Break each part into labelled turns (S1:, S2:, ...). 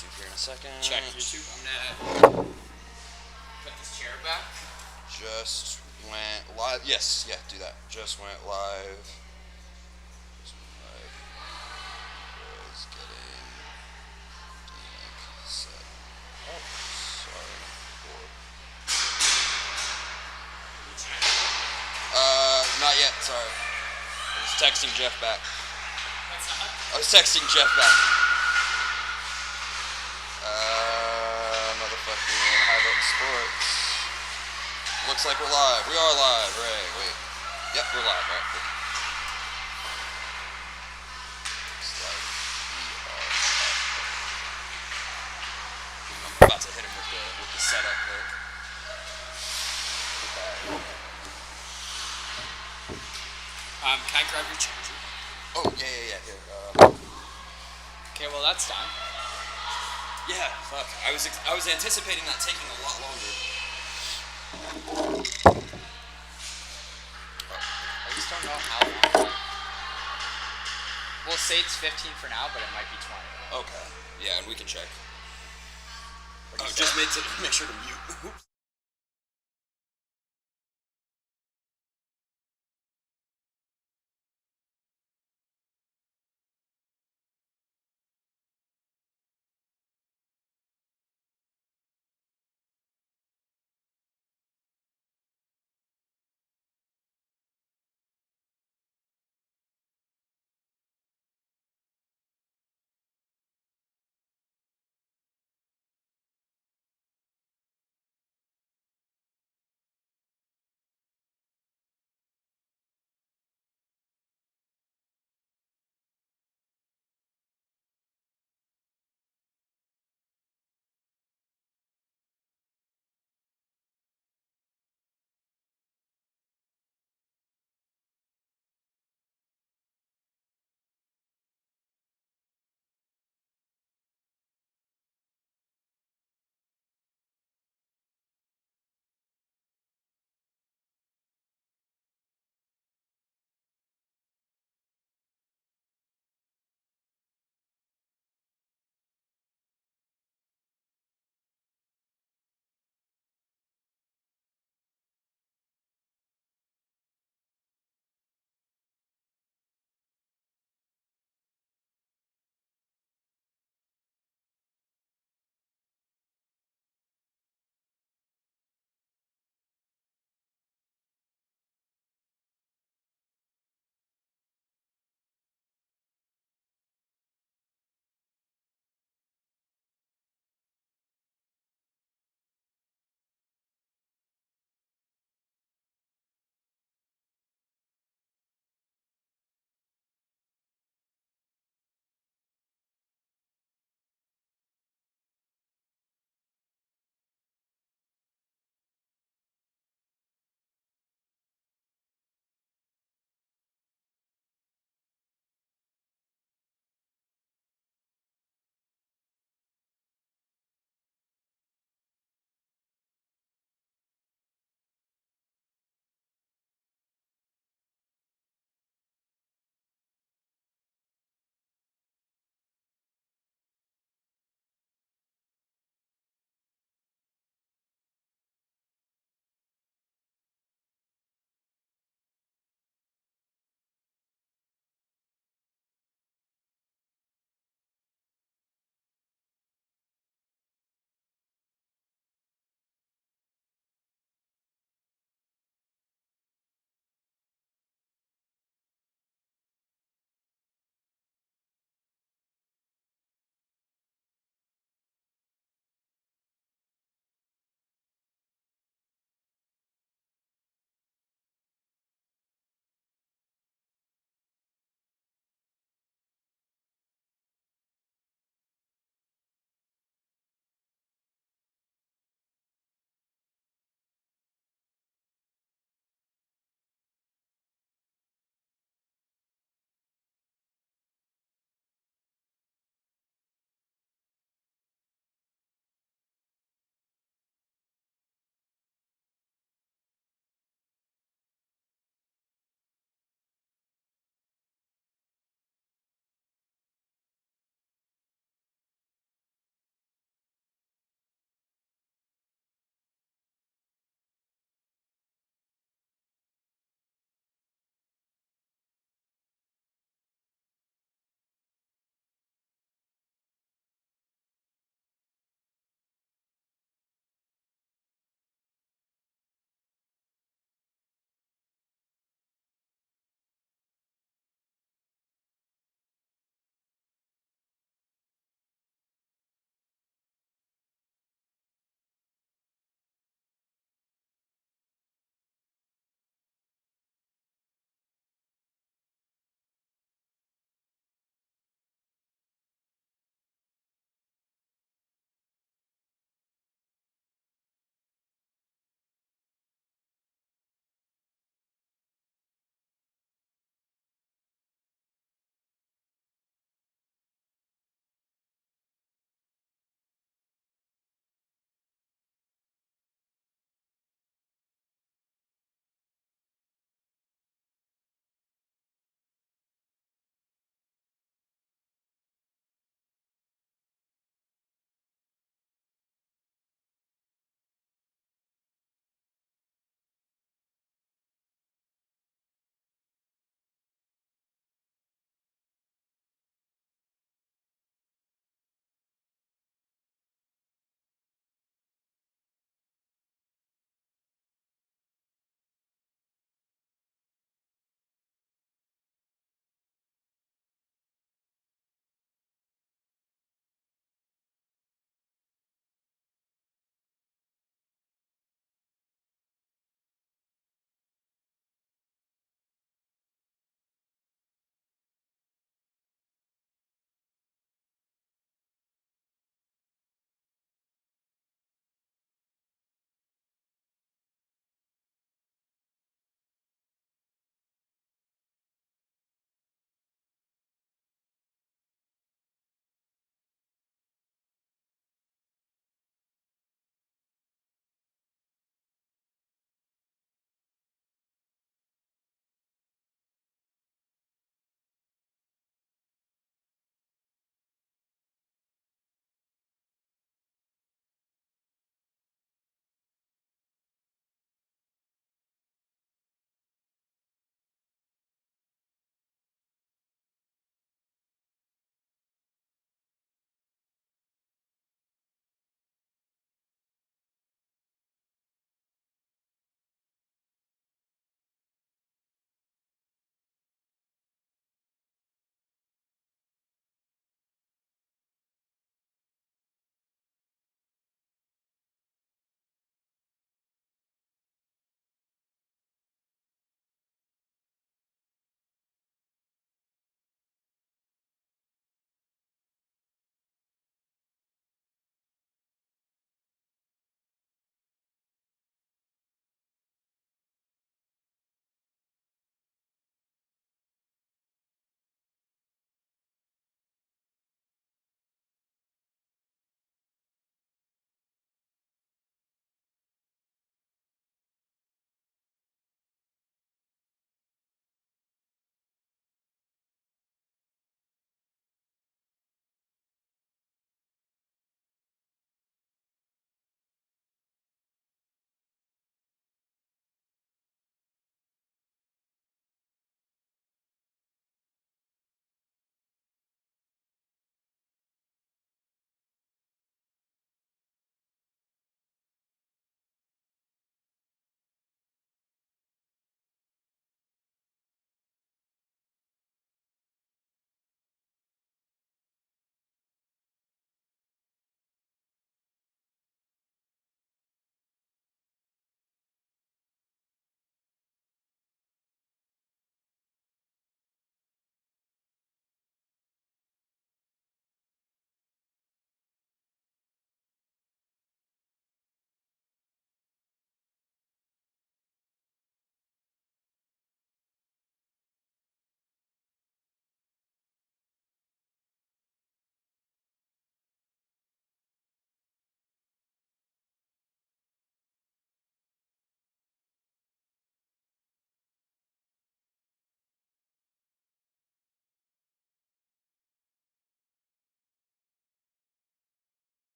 S1: YouTube here in a second.
S2: Check YouTube. I'm gonna put this chair back.
S1: Just went live. Yes, yeah, do that. Just went live. Was getting set. Oh, sorry. Not yet. Sorry. I was texting Jeff back.
S2: What's that?
S1: I was texting Jeff back. Motherfucking High Button Sports. Looks like we're live. We are live. Right. Wait. Yep, we're live. Right. Cool. Looks like we are live. I'm about to hit him with the setup there.
S2: Can I grab your charger?
S1: Oh, yeah. Here.
S2: Okay, well that's done.
S1: Yeah, fuck. I was anticipating that taking a lot longer.
S2: I just don't know how long. We'll say it's 15 for now, but it might be 20.
S1: Okay. Yeah, and we can check.
S2: What do you
S1: Just
S2: say?
S1: make sure to mute.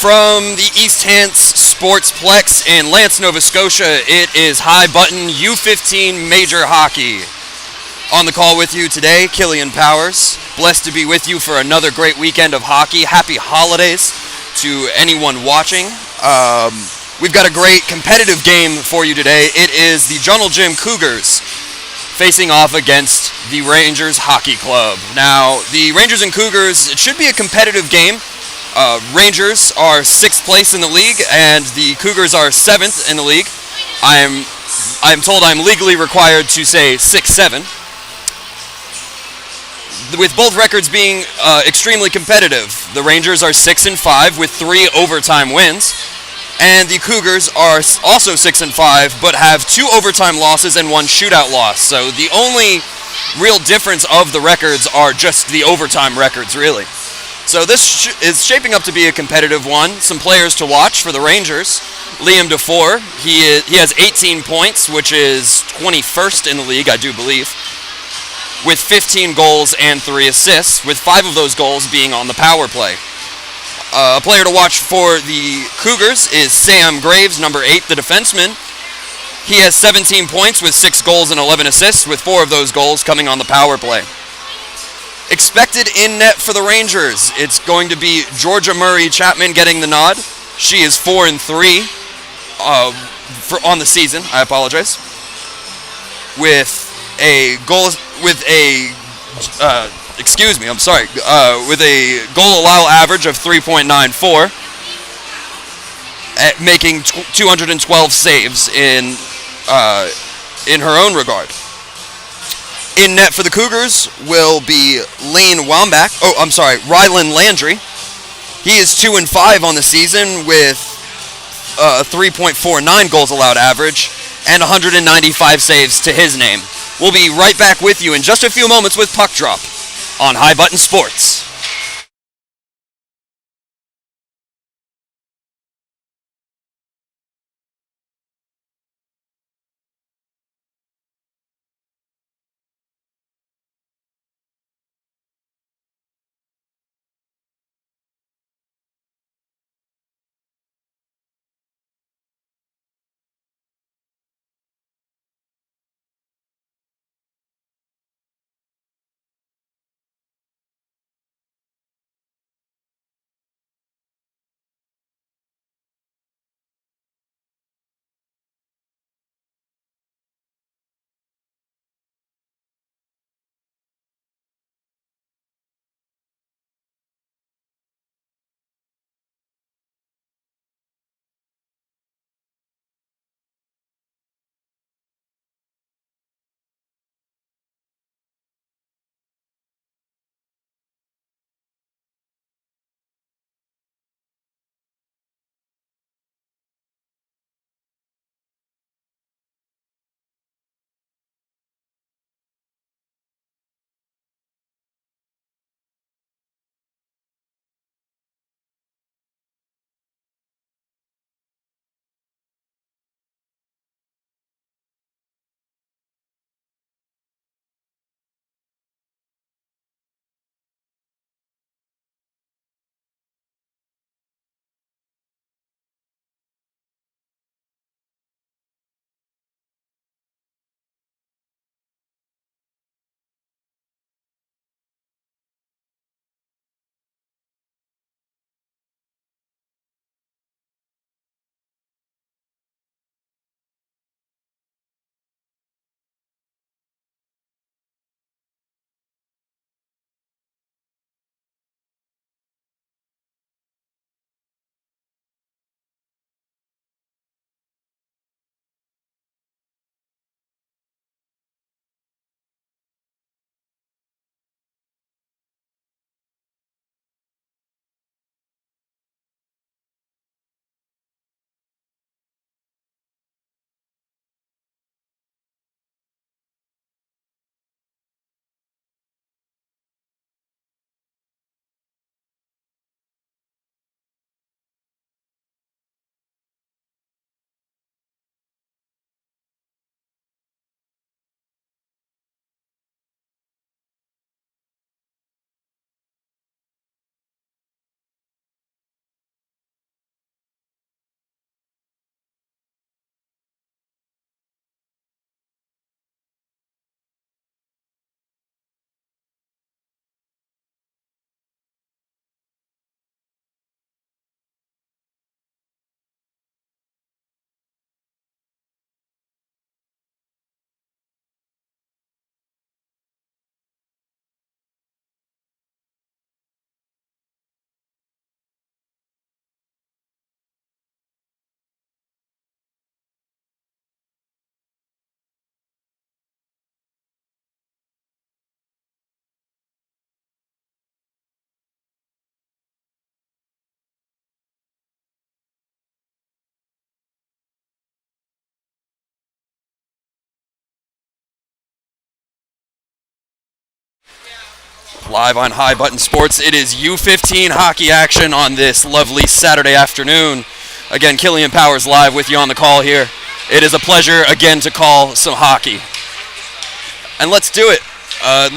S1: From the East Hants Sportsplex in Lance, Nova Scotia, it is High Button U15 Major Hockey. On the call with you today, Killian Powers. Blessed to be with you for another great weekend of hockey. Happy holidays to anyone watching. We've got a great competitive game for you today. It is the Joneljim Cougars facing off against the Rangers Hockey Club. Now, the Rangers and Cougars, it should be a competitive game. Rangers are 6th place in the league, and the Cougars are 7th in the league. I'm told I'm legally required to say 6-7. With both records being extremely competitive, the Rangers are 6-5 with 3 overtime wins, and the Cougars are also 6-5 but have 2 overtime losses and 1 shootout loss. So the only real difference of the records are just the overtime records, really. So this is shaping up to be a competitive one. Some players to watch for the Rangers. Liam DeFore, he has 18 points, which is 21st in the league, I do believe, with 15 goals and 3 assists, with 5 of those goals being on the power play. A player to watch for the Cougars is Sam Graves, number 8, the defenseman. He has 17 points with 6 goals and 11 assists, with 4 of those goals coming on the power play. Expected in net for the Rangers, it's going to be Georgia Murray Chapman getting the nod. She is 4-3 on the season. I apologize. With a goal with a goal allow average of 3.94, making 212 saves in her own regard. In net for the Cougars will be Rylan Landry. He is 2-5 on the season with 3.49 goals allowed average and 195 saves to his name. We'll be right back with you in just a few moments with Puck Drop on High Button Sports. Live on High Button Sports, it is U15 hockey action on this lovely Saturday afternoon. Again, Killian Powers live with you on the call here. It is a pleasure again to call some hockey. And let's do it.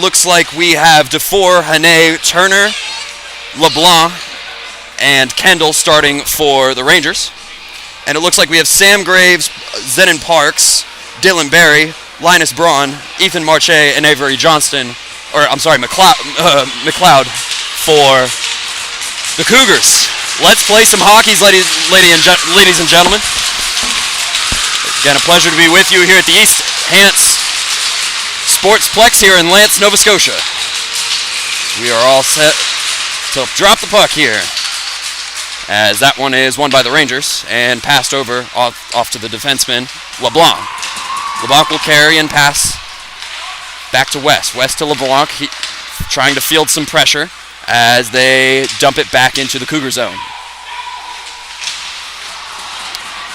S1: Looks like we have Dufour, Hane, Turner, LeBlanc, and Kendall starting for the Rangers. And it looks like we have Sam Graves, Zenon Parks, Dylan Berry, Linus Braun, Ethan Marche, and Avery Johnston. McLeod for the Cougars. Let's play some hockey, ladies and gentlemen. Again, a pleasure to be with you here at the East Hants Sportsplex here in Lance, Nova Scotia. We are all set to drop the puck here, as that one is won by the Rangers and passed over off to the defenseman, LeBlanc. LeBlanc will carry and pass back to West. West to LeBlanc, trying to field some pressure as they dump it back into the Cougar zone.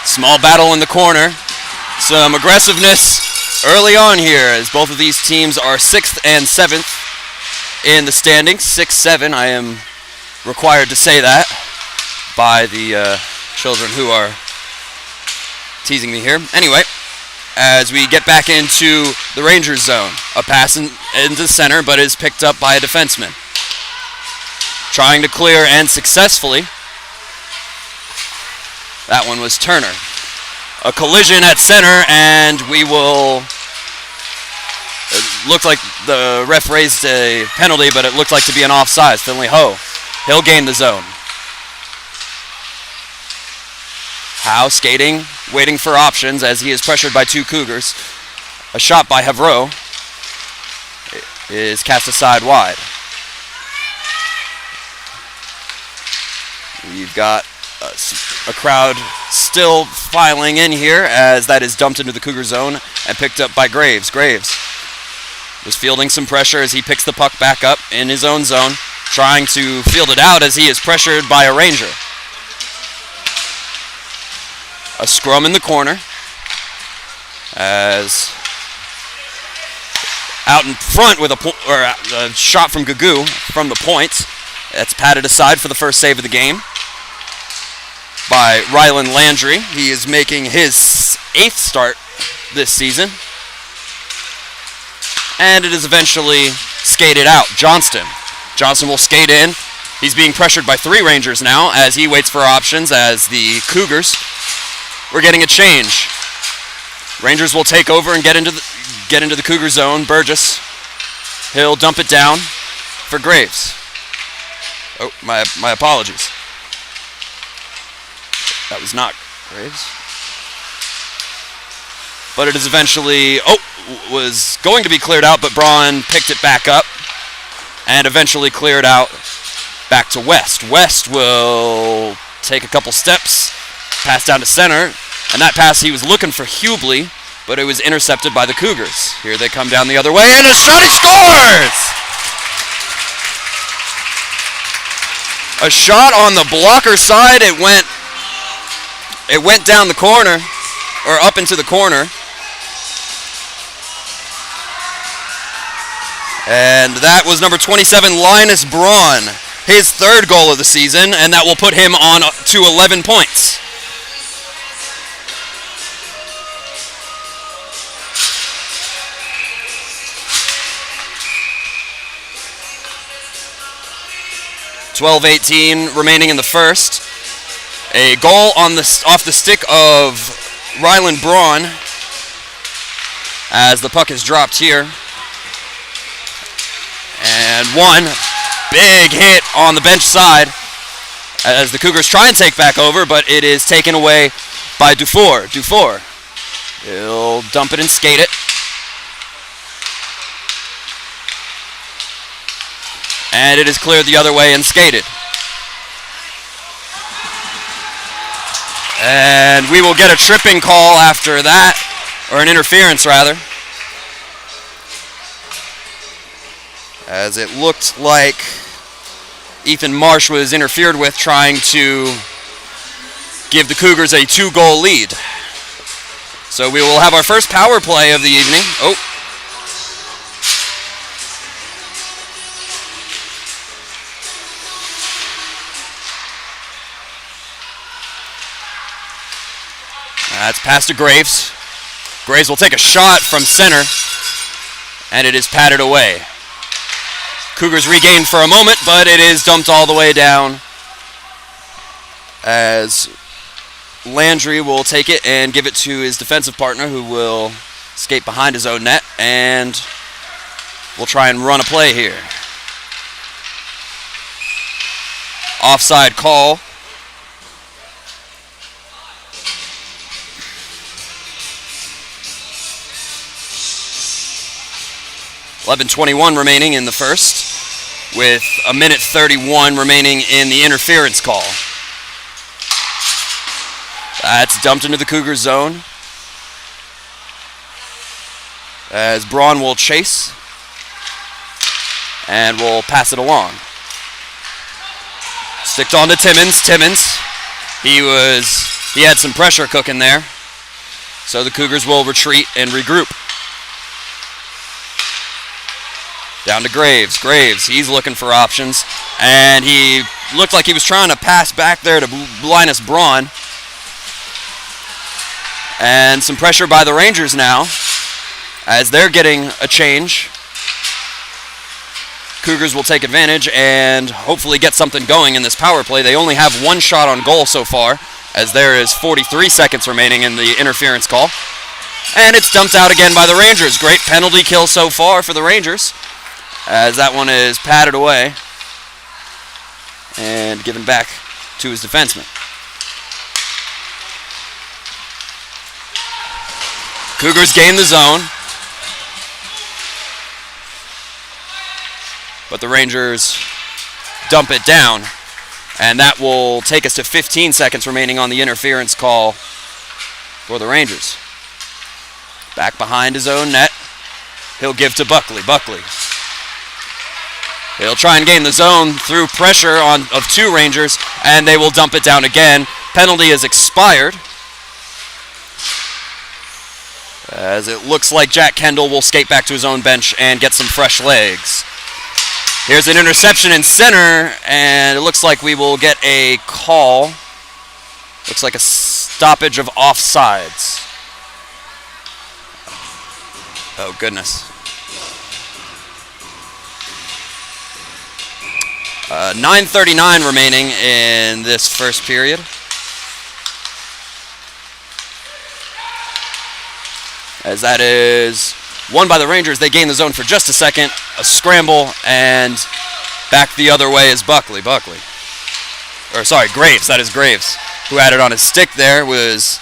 S1: Small battle in the corner. Some aggressiveness early on here, as both of these teams are 6th and 7th in the standings. 6-7, I am required to say that by the children who are teasing me here. Anyway, as we get back into the Rangers zone. A pass into center, but is picked up by a defenseman. Trying to clear, and successfully. That one was Turner. A collision at center, and we will... It looked like the ref raised a penalty, but it looked like to be an offside. Finley Ho. He'll gain the zone. Howe skating, waiting for options as he is pressured by two Cougars. A shot by Havreau is cast aside wide. You've got a crowd still filing in here as that is dumped into the Cougar zone and picked up by Graves. Graves was fielding some pressure as he picks the puck back up in his own zone, trying to field it out as he is pressured by a Ranger. A scrum in the corner as out in front with a shot from Gugu from the point. That's patted aside for the first save of the game by Rylan Landry. He is making his 8th start this season. And it is eventually skated out. Johnston will skate in. He's being pressured by 3 Rangers now as he waits for options as the Cougars... We're getting a change. Rangers will take over and get into the Cougar zone. Burgess, he'll dump it down for Graves. Oh, my apologies. That was not Graves. But it is eventually, was going to be cleared out, but Braun picked it back up and eventually cleared out back to West. West will take a couple steps. Pass down to center, and that pass he was looking for Hubley, but it was intercepted by the Cougars. Here they come down the other way, and a shot, he scores! A shot on the blocker side, it went down the corner, or up into the corner. And that was number 27, Linus Braun, his 3rd goal of the season, and that will put him on to 11 points. .12:18 remaining in the first. A goal off the stick of Rylan Braun as the puck is dropped here. And one big hit on the bench side as the Cougars try and take back over, but it is taken away by Dufour. Dufour, he'll dump it and skate it. And it is cleared the other way and skated. And we will get a tripping call after that, or an interference rather. As it looked like Ethan Marsh was interfered with trying to give the Cougars a 2-goal lead. So we will have our first power play of the evening. That's pass to Graves. Graves will take a shot from center, and it is patted away. Cougars regain for a moment, but it is dumped all the way down as Landry will take it and give it to his defensive partner, who will skate behind his own net, and we'll try and run a play here. Offside call. .11:21 remaining in the first, with a minute 31 remaining in the interference call. That's dumped into the Cougar zone as Braun will chase and will pass it along. Sticked on to Timmons. He had some pressure cooking there, so the Cougars will retreat and regroup. Down to Graves. He's looking for options, and he looked like he was trying to pass back there to Linus Braun. And some pressure by the Rangers now, as they're getting a change. Cougars will take advantage and hopefully get something going in this power play. They only have one shot on goal so far, as there is 43 seconds remaining in the interference call. And it's dumped out again by the Rangers. Great penalty kill so far for the Rangers, as that one is patted away and given back to his defenseman. Cougars gain the zone, but the Rangers dump it down, and that will take us to 15 seconds remaining on the interference call for the Rangers. Back behind his own net, he'll give to Buckley. He'll try and gain the zone through pressure of two Rangers, and they will dump it down again. Penalty is expired, as it looks like Jack Kendall will skate back to his own bench and get some fresh legs. Here's an interception in center, and it looks like we will get a call. Looks like a stoppage of offsides. Oh, goodness. 9:39 remaining in this first period. As that is won by the Rangers. They gain the zone for just a second. A scramble, and back the other way is Graves. That is Graves, who had it on his stick there, was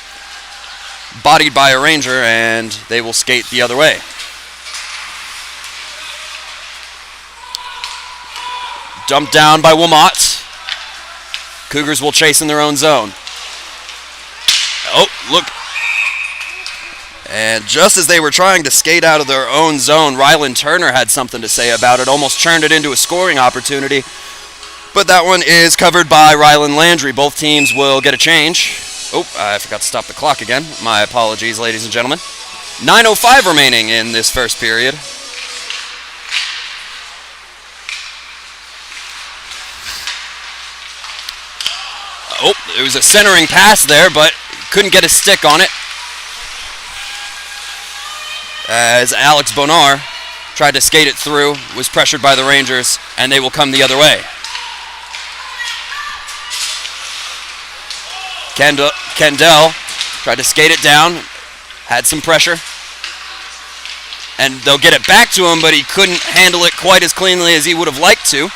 S1: bodied by a Ranger, and they will skate the other way. Dumped down by Wilmot. Cougars will chase in their own zone. Oh, look. And just as they were trying to skate out of their own zone, Rylan Turner had something to say about it, almost turned it into a scoring opportunity. But that one is covered by Rylan Landry. Both teams will get a change. Oh, I forgot to stop the clock again. My apologies, ladies and gentlemen. 9:05 remaining in this first period. Oh, it was a centering pass there, but couldn't get a stick on it, as Alex Bonar tried to skate it through, was pressured by the Rangers, and they will come the other way. Kendall tried to skate it down, had some pressure, and they'll get it back to him, but he couldn't handle it quite as cleanly as he would have liked to.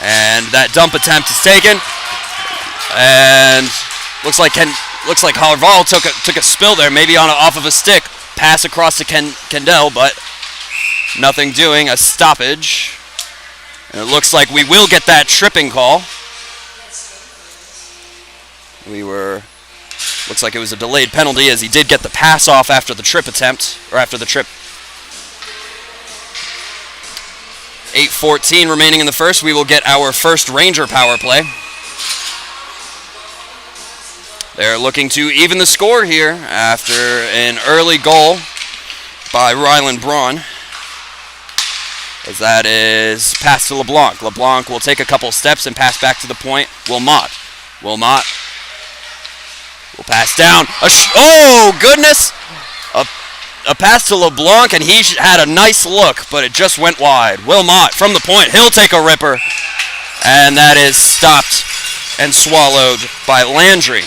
S1: And that dump attempt is taken, and looks like Harval took a spill there, maybe off of a stick. Pass across to Kendall, but nothing doing. A stoppage, and it looks like we will get that tripping call. Looks like it was a delayed penalty, as he did get the pass off after the trip attempt, or after the trip. 8:14 remaining in the first. We will get our first Ranger power play. They're looking to even the score here after an early goal by Rylan Braun. as that is pass to LeBlanc. LeBlanc will take a couple steps and pass back to the point. Wilmot will pass down. Oh, goodness! A pass to LeBlanc, and he had a nice look, but it just went wide. Wilmot from the point. He'll take a ripper, and that is stopped and swallowed by Landry.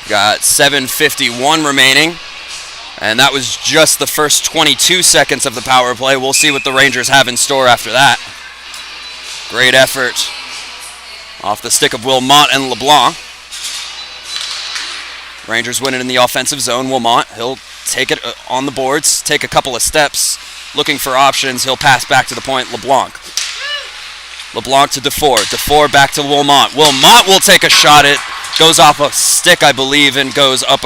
S1: Got 7:51 remaining, and that was just the first 22 seconds of the power play. We'll see what the Rangers have in store after that. Great effort off the stick of Wilmot and LeBlanc. Rangers win it in the offensive zone. Wilmot, he'll take it on the boards, take a couple of steps, looking for options. He'll pass back to the point. LeBlanc to DeFore. DeFore back to Wilmot. Wilmot will take a shot. It goes off a stick, I believe, and goes up.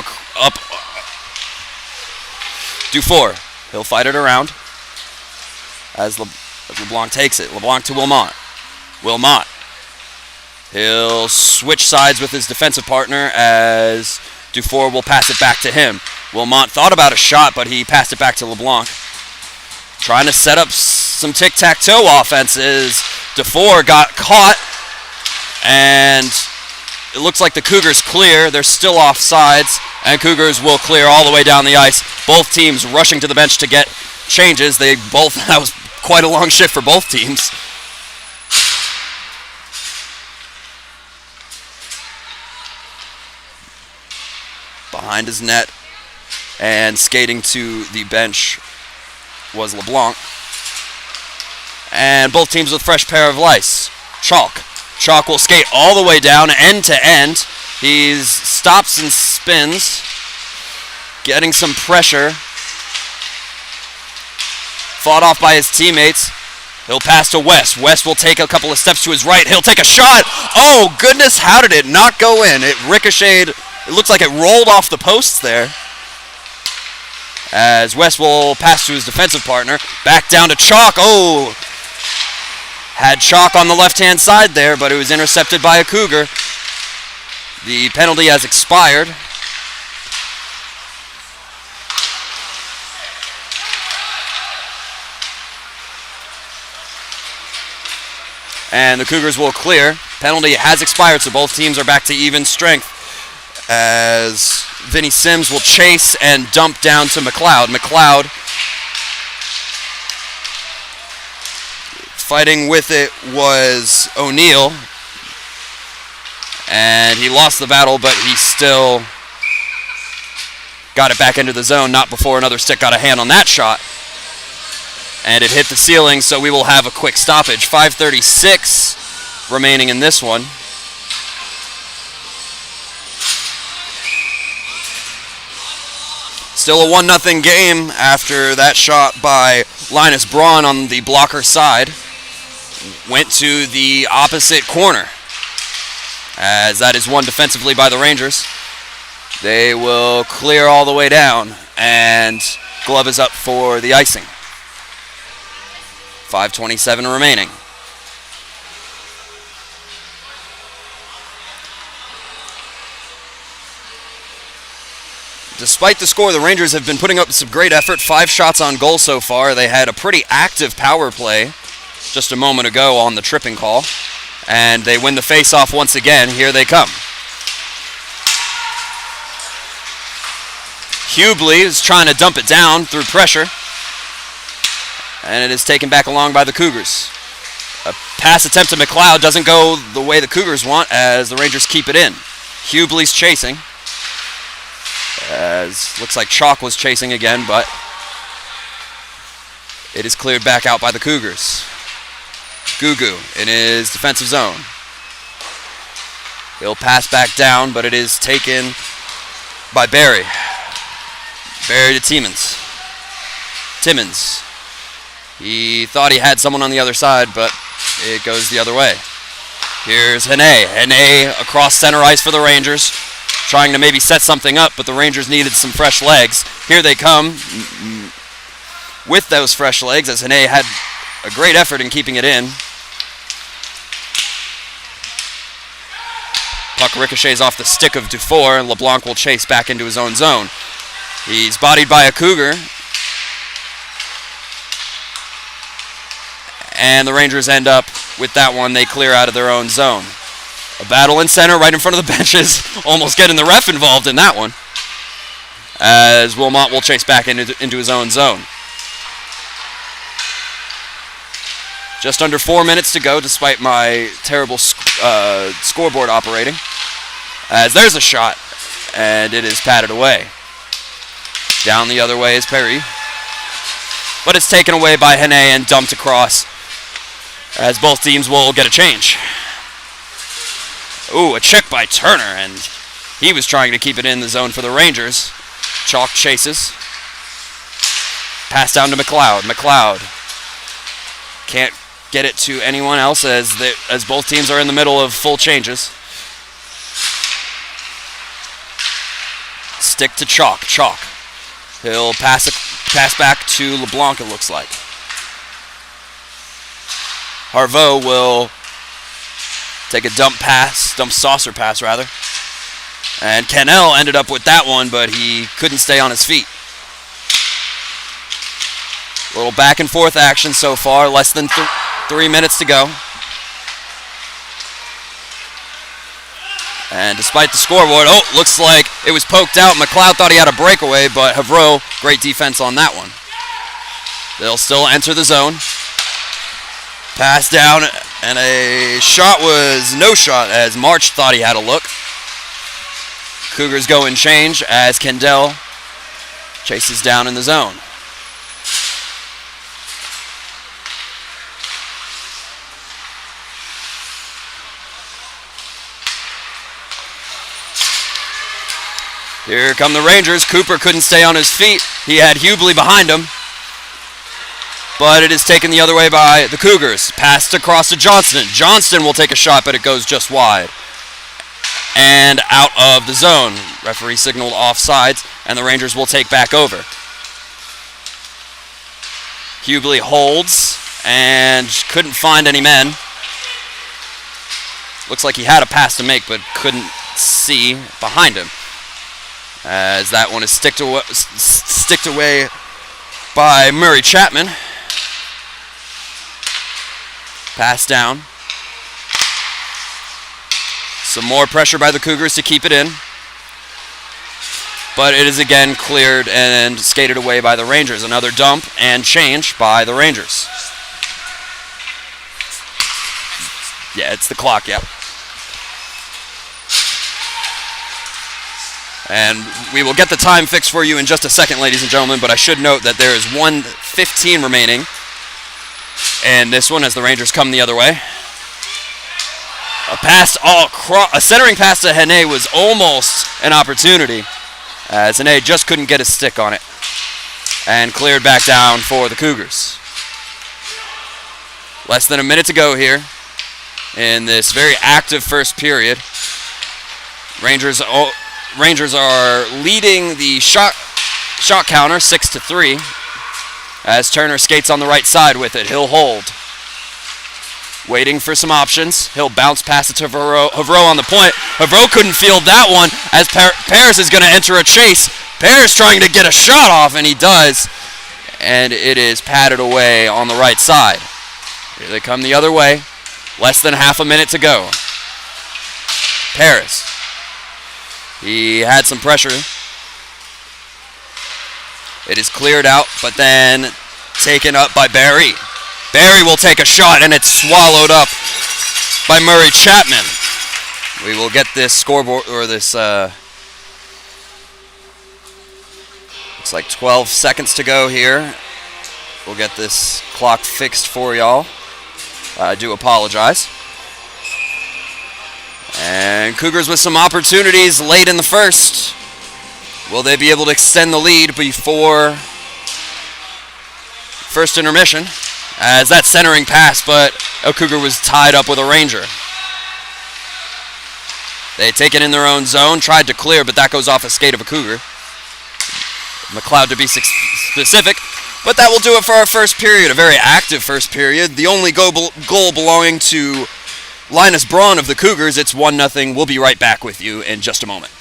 S1: DeFore, he'll fight it around as LeBlanc takes it. LeBlanc to Wilmot. Wilmot, he'll switch sides with his defensive partner as DeFore will pass it back to him. Wilmot thought about a shot, but he passed it back to LeBlanc. Trying to set up some tic-tac-toe offenses. DeFore got caught, and it looks like the Cougars clear. They're still off sides, and Cougars will clear all the way down the ice. Both teams rushing to the bench to get changes. That was quite a long shift for both teams. Behind his net and skating to the bench was LeBlanc. And both teams with fresh pair of lice. Chalk will skate all the way down end to end. He stops and spins, getting some pressure. Fought off by his teammates. He'll pass to West. West will take a couple of steps to his right. He'll take a shot. Oh, goodness, how did it not go in? It ricocheted. It looks like it rolled off the posts there. As West will pass to his defensive partner. Back down to Chalk. Oh! Had Chalk on the left-hand side there, but it was intercepted by a Cougar. The penalty has expired. And the Cougars will clear. Penalty has expired, so both teams are back to even strength. As Vinny Sims will chase and dump down to McLeod. McLeod fighting with it was O'Neill. And he lost the battle, but he still got it back into the zone, not before another stick got a hand on that shot. And it hit the ceiling, so we will have a quick stoppage. 5:36 remaining in this one. Still a 1-0 game after that shot by Linus Braun on the blocker side. Went to the opposite corner, as that is won defensively by the Rangers. They will clear all the way down, and glove is up for the icing. 5:27 remaining. Despite the score, the Rangers have been putting up some great effort. 5 shots on goal so far. They had a pretty active power play just a moment ago on the tripping call. And they win the face-off once again. Here they come. Hubley is trying to dump it down through pressure. And it is taken back along by the Cougars. A pass attempt to McLeod doesn't go the way the Cougars want, as the Rangers keep it in. Hubley's chasing. As looks like Chalk was chasing again, but it is cleared back out by the Cougars. Gugu in his defensive zone. He'll pass back down, but it is taken by Barry. Barry to Timmins. He thought he had someone on the other side, but it goes the other way. Here's Hene. Hene across center ice for the Rangers, trying to maybe set something up, but the Rangers needed some fresh legs. Here they come with those fresh legs, as Hene had a great effort in keeping it in. Puck ricochets off the stick of Dufour, and LeBlanc will chase back into his own zone. He's bodied by a Cougar. and the Rangers end up with that one. They clear out of their own zone. A battle in center right in front of the benches, almost getting the ref involved in that one, as Wilmot will chase back into his own zone. Just under 4 minutes to go, despite my terrible scoreboard operating, as there's a shot, and it is patted away. Down the other way is Perry, but it's taken away by Hene and dumped across, as both teams will get a change. Ooh, a check by Turner, and he was trying to keep it in the zone for the Rangers. Chalk chases. Pass down to McLeod. McLeod can't get it to anyone else as both teams are in the middle of full changes. Stick to Chalk. Chalk. He'll pass back to LeBlanc, it looks like. Harveau will take a dump saucer pass rather. And Cannell ended up with that one, but he couldn't stay on his feet. A little back and forth action so far, less than 3 minutes to go. And despite the scoreboard, looks like it was poked out. McLeod thought he had a breakaway, but Havreau, great defense on that one. They'll still enter the zone. Pass down, and a shot was no shot as March thought he had a look. Cougars go in change as Kendall chases down in the zone. Here come the Rangers. Cooper couldn't stay on his feet. He had Hubley behind him. But it is taken the other way by the Cougars. Passed across to Johnston. Johnston will take a shot, but it goes just wide. And out of the zone. Referee signaled offsides, and the Rangers will take back over. Hubley holds and couldn't find any men. Looks like he had a pass to make, but couldn't see behind him. As that one is sticked away by Murray Chapman. Pass down. Some more pressure by the Cougars to keep it in. But it is again cleared and skated away by the Rangers. Another dump and change by the Rangers. Yeah, it's the clock, yep. And we will get the time fixed for you in just a second, ladies and gentlemen, but I should note that there is 1:15 remaining. And this one as the Rangers come the other way. A centering pass to Hene was almost an opportunity, as Hene just couldn't get his stick on it. And cleared back down for the Cougars. Less than a minute to go here in this very active first period. Rangers are leading the shot counter 6-3 as Turner skates on the right side with it. He'll hold. Waiting for some options. He'll bounce past it to Havreau on the point. Havreau couldn't field that one as Paris is going to enter a chase. Paris trying to get a shot off, and he does. And it is patted away on the right side. Here they come the other way. Less than half a minute to go. Paris. He had some pressure. It is cleared out, but then taken up by Barry. Barry will take a shot, and it's swallowed up by Murray Chapman. We will get this scoreboard, or this, looks like 12 seconds to go here. We'll get this clock fixed for y'all. I do apologize. And Cougars with some opportunities late in the first. Will they be able to extend the lead before first intermission? As that centering pass, but a Cougar was tied up with a Ranger. They take it in their own zone, tried to clear, but that goes off a skate of a Cougar. McLeod to be specific, but that will do it for our first period, a very active first period. The only goal belonging to Linus Braun of the Cougars. It's 1-0. We'll be right back with you in just a moment.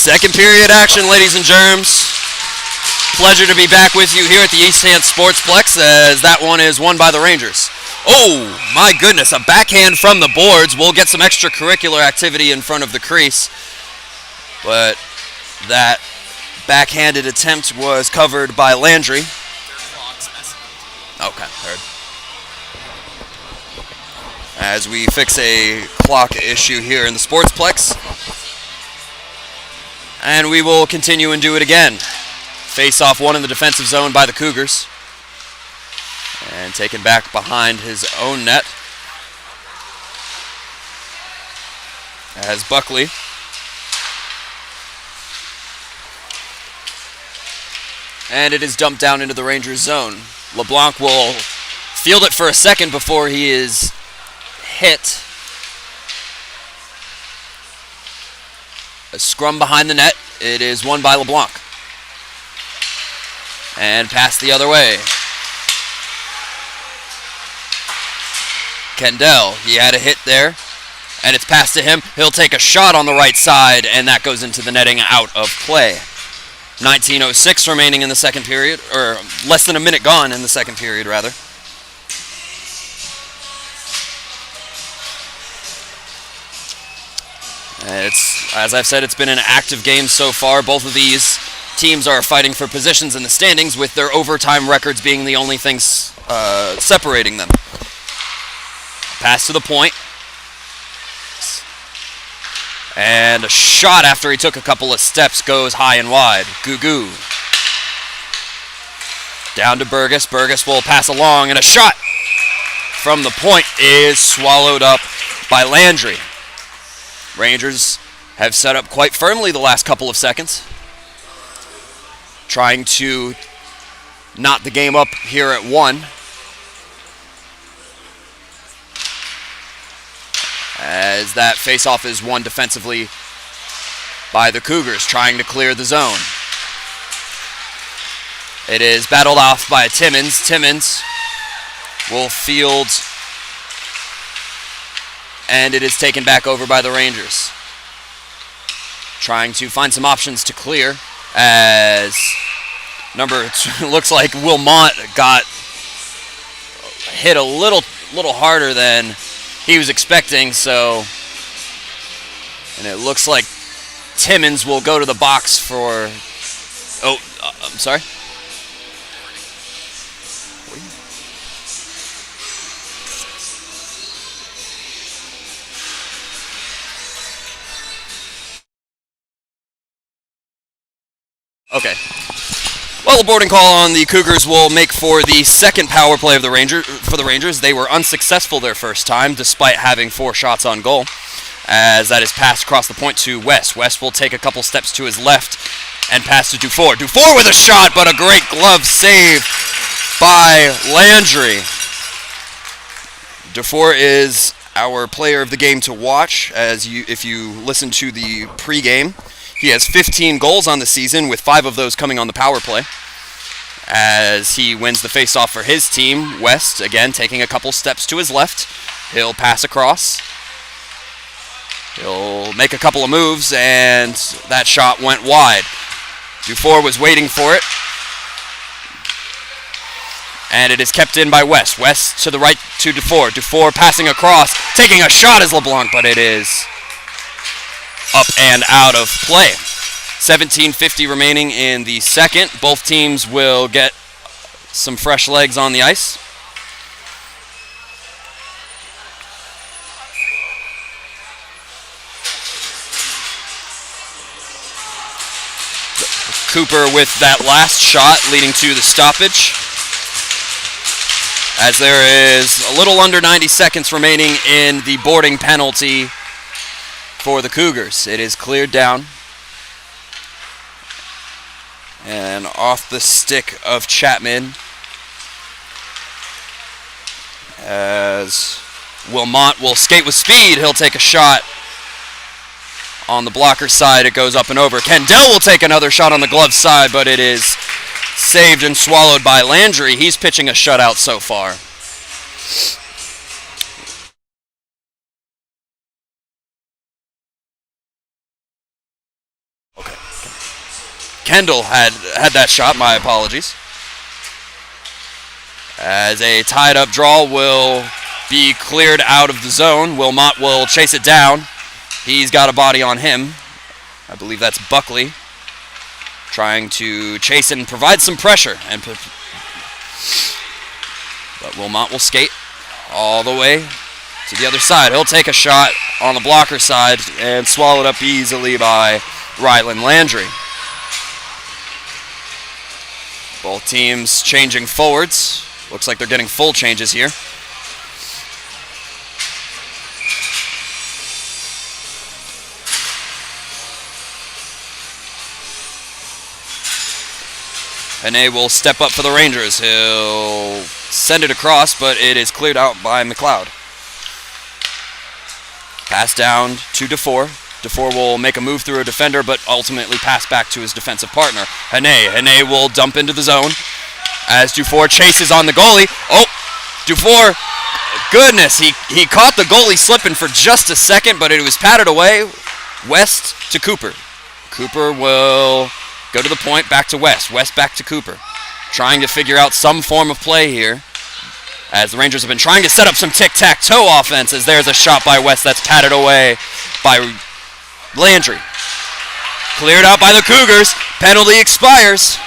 S1: Second period action, ladies and germs. Pleasure to be back with you here at the East Hand Sportsplex, as that one is won by the Rangers. Oh, my goodness, a backhand from the boards. We'll get some extracurricular activity in front of the crease. But that backhanded attempt was covered by Landry. Okay, heard. As we fix a clock issue here in the Sportsplex. And we will continue and do it again. Face-off one in the defensive zone by the Cougars. And taken back behind his own net. As Buckley and it is dumped down into the Rangers zone. LeBlanc will field it for a second before he is hit. A scrum behind the net. It is won by LeBlanc. And pass the other way. Kendall, he had a hit there, and it's passed to him. He'll take a shot on the right side, and that goes into the netting, out of play. 19:06 remaining in the second period, or less than a minute gone in the second period, rather. As I've said, it's been an active game so far. Both of these teams are fighting for positions in the standings, with their overtime records being the only things separating them. Pass to the point. And a shot after he took a couple of steps goes high and wide. Gugu. Down to Burgess. Burgess will pass along, and a shot from the point is swallowed up by Landry. Rangers have set up quite firmly the last couple of seconds, trying to knot the game up here at 1. As that face-off is won defensively by the Cougars, trying to clear the zone. It is battled off by Timmons. Timmons will field, and it is taken back over by the Rangers. Trying to find some options to clear, as looks like Wilmot got hit a little harder than he was expecting, and it looks like Timmons will go to the box for, I'm sorry? Okay. Well, a boarding call on the Cougars will make for the second power play of the Rangers. They were unsuccessful their first time, despite having 4 shots on goal, as that is passed across the point to West. West will take a couple steps to his left and pass to Dufour. Dufour with a shot, but a great glove save by Landry. Dufour is our player of the game to watch, if you listen to the pregame. He has 15 goals on the season, with 5 of those coming on the power play, as he wins the face-off for his team. West, again, taking a couple steps to his left. He'll pass across. He'll make a couple of moves, and that shot went wide. Dufour was waiting for it, and it is kept in by West. West to the right to Dufour. Dufour passing across, taking a shot as LeBlanc, but it is up and out of play. 17:50 remaining in the second. Both teams will get some fresh legs on the ice. Cooper with that last shot, leading to the stoppage, as there is a little under 90 seconds remaining in the boarding penalty for the Cougars. It is cleared down and off the stick of Chapman, as Wilmot will skate with speed. He'll take a shot on the blocker side. It goes up and over. Kendall will take another shot on the glove side, but it is saved and swallowed by Landry. He's pitching a shutout so far. Okay. Kendall had that shot. My apologies. As a tied-up draw will be cleared out of the zone. Wilmot will chase it down. He's got a body on him. I believe that's Buckley. Trying to chase and provide some pressure. But Wilmot will skate all the way to the other side. He'll take a shot on the blocker side and swallowed up easily by Ryland Landry. Both teams changing forwards. Looks like they're getting full changes here. Hene will step up for the Rangers. He'll send it across, but it is cleared out by McLeod. Pass down to DeFore. DeFore will make a move through a defender, but ultimately pass back to his defensive partner. Hene will dump into the zone as DeFore chases on the goalie. Oh, DeFore, goodness, he caught the goalie slipping for just a second, but it was patted away. West to Cooper. Cooper will go to the point, back to West. West back to Cooper. Trying to figure out some form of play here, as the Rangers have been trying to set up some tic-tac-toe offense, as there's a shot by West that's patted away by Landry. Cleared out by the Cougars. Penalty expires.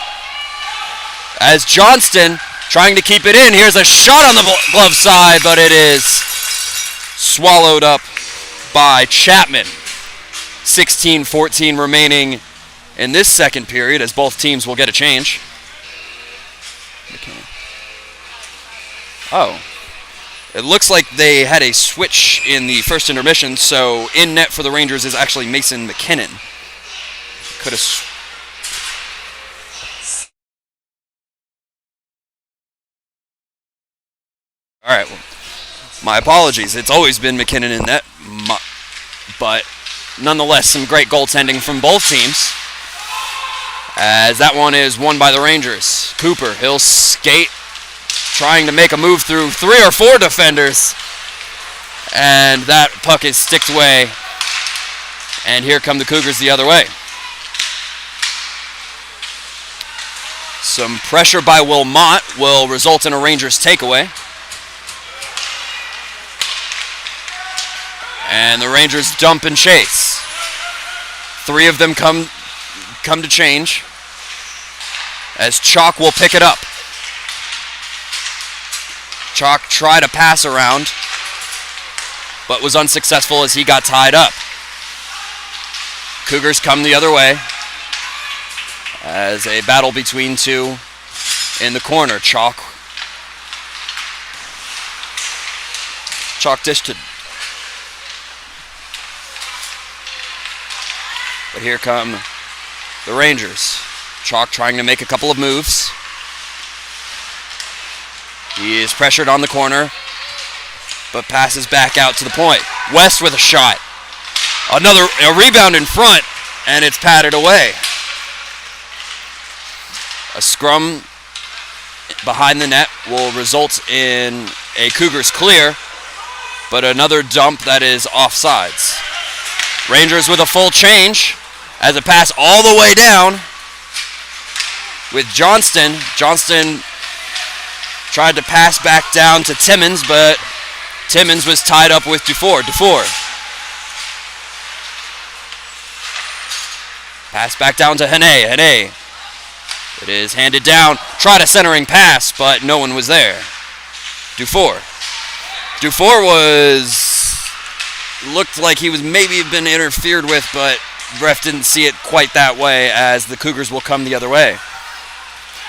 S1: As Johnston trying to keep it in. Here's a shot on the glove side, but it is swallowed up by Chapman. 16-14 remaining in this second period, as both teams will get a change. Oh. It looks like they had a switch in the first intermission, so in net for the Rangers is actually Mason McKinnon. Could have... All right, well, my apologies. It's always been McKinnon in net, but nonetheless, some great goaltending from both teams, as that one is won by the Rangers. Cooper, he'll skate, trying to make a move through 3 or 4 defenders, and that puck is sticked away, and here come the Cougars the other way. Some pressure by Wilmot will result in a Rangers takeaway. And the Rangers dump and chase. 3 of them come to change, as Chalk will pick it up. Chalk tried a pass around, but was unsuccessful as he got tied up. Cougars come the other way, as a battle between 2 in the corner. Chalk dished it. But here come the Rangers. Chalk trying to make a couple of moves. He is pressured on the corner, but passes back out to the point. West with a shot. A rebound in front, and it's patted away. A scrum behind the net will result in a Cougars clear, but another dump that is offsides. Rangers with a full change, as a pass all the way down with Johnston. Johnston tried to pass back down to Timmons, but Timmons was tied up with DeFore. Pass back down to Hene. It is handed down. Tried a centering pass, but no one was there. DeFore looked like he was maybe been interfered with, but ref didn't see it quite that way, as the Cougars will come the other way.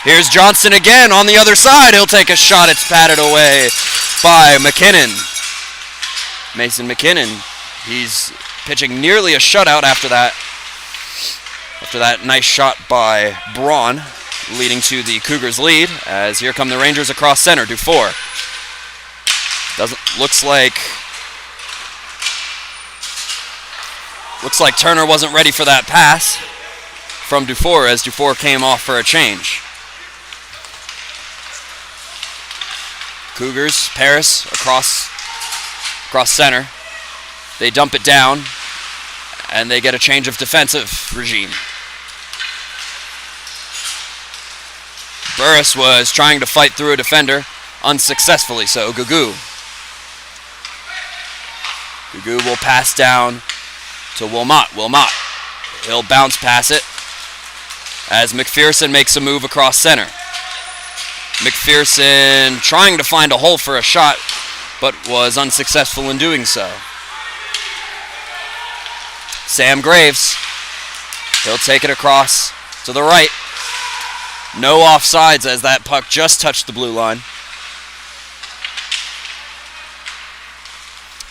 S1: Here's Johnston again on the other side. He'll take a shot. It's patted away by McKinnon. Mason McKinnon. He's pitching nearly a shutout after that. After that nice shot by Braun, leading to the Cougars lead, as here come the Rangers across center. DeFore. Looks like Turner wasn't ready for that pass from DeFore, as DeFore came off for a change. Cougars, Paris across center. They dump it down, and they get a change of defensive regime. Burris was trying to fight through a defender, unsuccessfully so. Gugu will pass down to Wilmot. He'll bounce pass it as McPherson makes a move across center. McPherson trying to find a hole for a shot, but was unsuccessful in doing so. Sam Graves, he'll take it across to the right. No offsides as that puck just touched the blue line.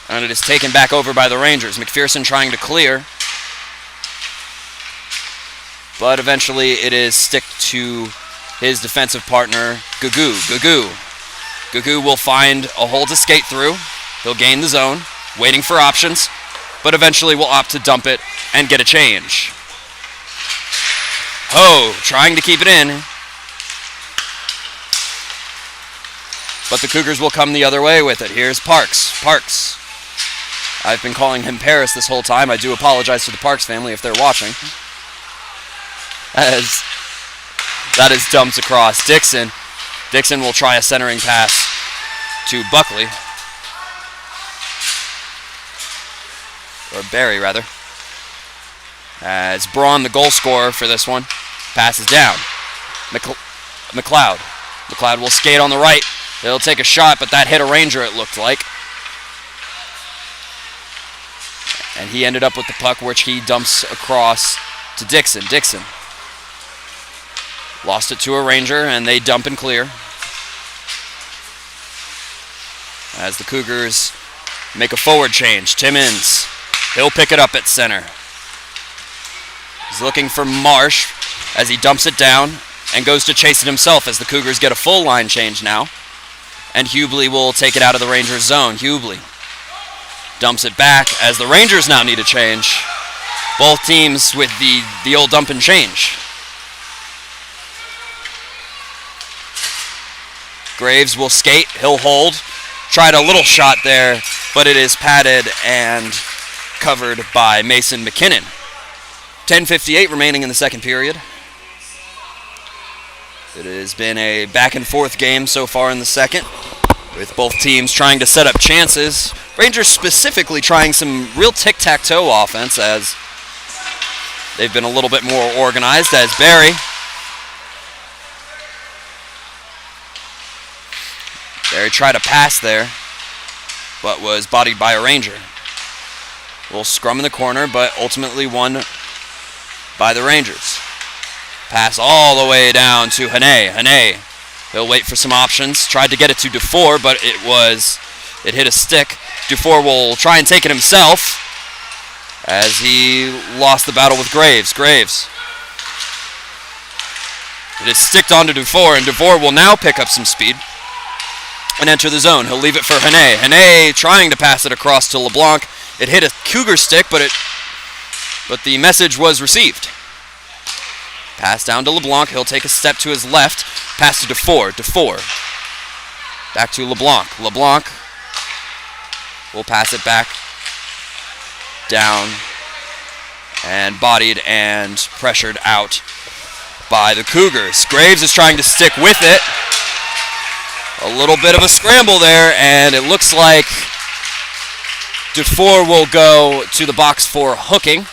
S1: And it is taken back over by the Rangers. McPherson trying to clear, but eventually it is stick to his defensive partner, Gugu. Gugu will find a hole to skate through. He'll gain the zone, waiting for options, but eventually will opt to dump it and get a change. Ho, trying to keep it in, but the Cougars will come the other way with it. Here's Parks. I've been calling him Paris this whole time. I do apologize to the Parks family if they're watching. As that is dumped across. Dixon will try a centering pass to Buckley. Or Barry, rather. As Braun, the goal scorer for this one, passes down. McLeod. McLeod will skate on the right. He'll take a shot, but that hit a Ranger, it looked like. And he ended up with the puck, which he dumps across to Dixon. Dixon lost it to a Ranger, and they dump and clear. As the Cougars make a forward change. Timmins, he'll pick it up at center. He's looking for Marsh as he dumps it down and goes to chase it himself as the Cougars get a full line change now. And Hubley will take it out of the Rangers' zone. Hubley dumps it back as the Rangers now need a change. Both teams with the old dump and change. Graves will skate, he'll hold. Tried a little shot there, but it is padded and covered by Mason McKinnon. 10:58 remaining in the second period. It has been a back and forth game so far in the second, with both teams trying to set up chances. Rangers specifically trying some real tic-tac-toe offense as they've been a little bit more organized, as Barry tried to pass there, but was bodied by a Ranger. A little scrum in the corner, but ultimately won by the Rangers. Pass all the way down to Hane. He'll wait for some options. Tried to get it to Dufour, but it hit a stick. Dufour will try and take it himself as he lost the battle with Graves. It is sticked onto Dufour, and Dufour will now pick up some speed and enter the zone. He'll leave it for Hane. Hane trying to pass it across to LeBlanc. It hit a Cougar stick, but the message was received. Pass down to LeBlanc. He'll take a step to his left. Pass to Dufour. Back to LeBlanc. LeBlanc will pass it back down and bodied and pressured out by the Cougars. Graves is trying to stick with it. A little bit of a scramble there, and it looks like Dufour will go to the box for hooking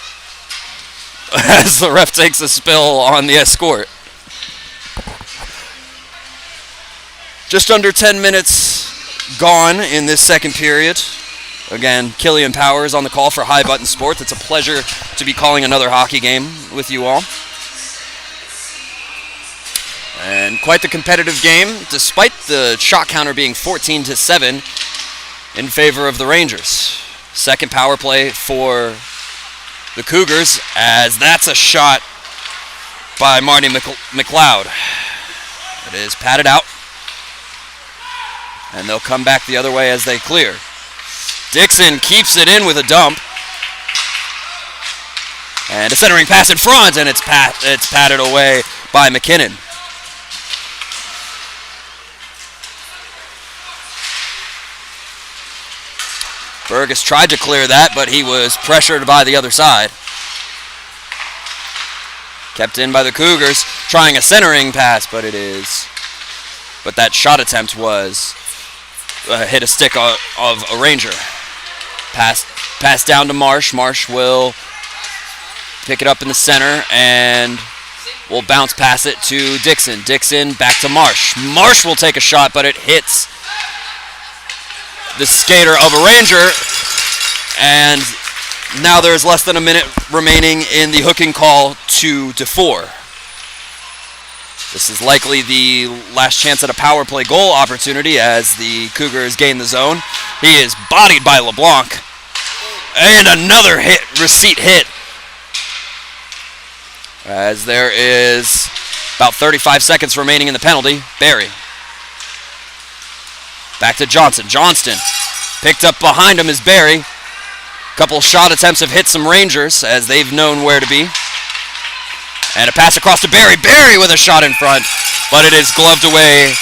S1: as the ref takes a spill on the escort. Just under 10 minutes gone in this second period. Again, Killian Powers on the call for High Button Sports. It's a pleasure to be calling another hockey game with you all. And quite the competitive game, despite the shot counter being 14-7 in favor of the Rangers. Second power play for the Cougars, as that's a shot by Marty McLeod. It is padded out, and they'll come back the other way as they clear. Dixon keeps it in with a dump. And a centering pass in front, and it's padded away by McKinnon. Burgess tried to clear that, but he was pressured by the other side. Kept in by the Cougars, trying a centering pass, but that shot attempt was hit a stick of a Ranger. Pass down to Marsh. Marsh will pick it up in the center and will bounce pass it to Dixon. Dixon back to Marsh. Marsh will take a shot, but it hits the skater of a Ranger, and now there's less than a minute remaining in the hooking call to DeFore. This is likely the last chance at a power play goal opportunity as the Cougars gain the zone. He is bodied by LeBlanc. And another receipt hit. As there is about 35 seconds remaining in the penalty. Barry. Back to Johnson. Johnston picked up behind him is Barry. Couple shot attempts have hit some Rangers as they've known where to be. And a pass across to Barry. Barry with a shot in front, but it is gloved away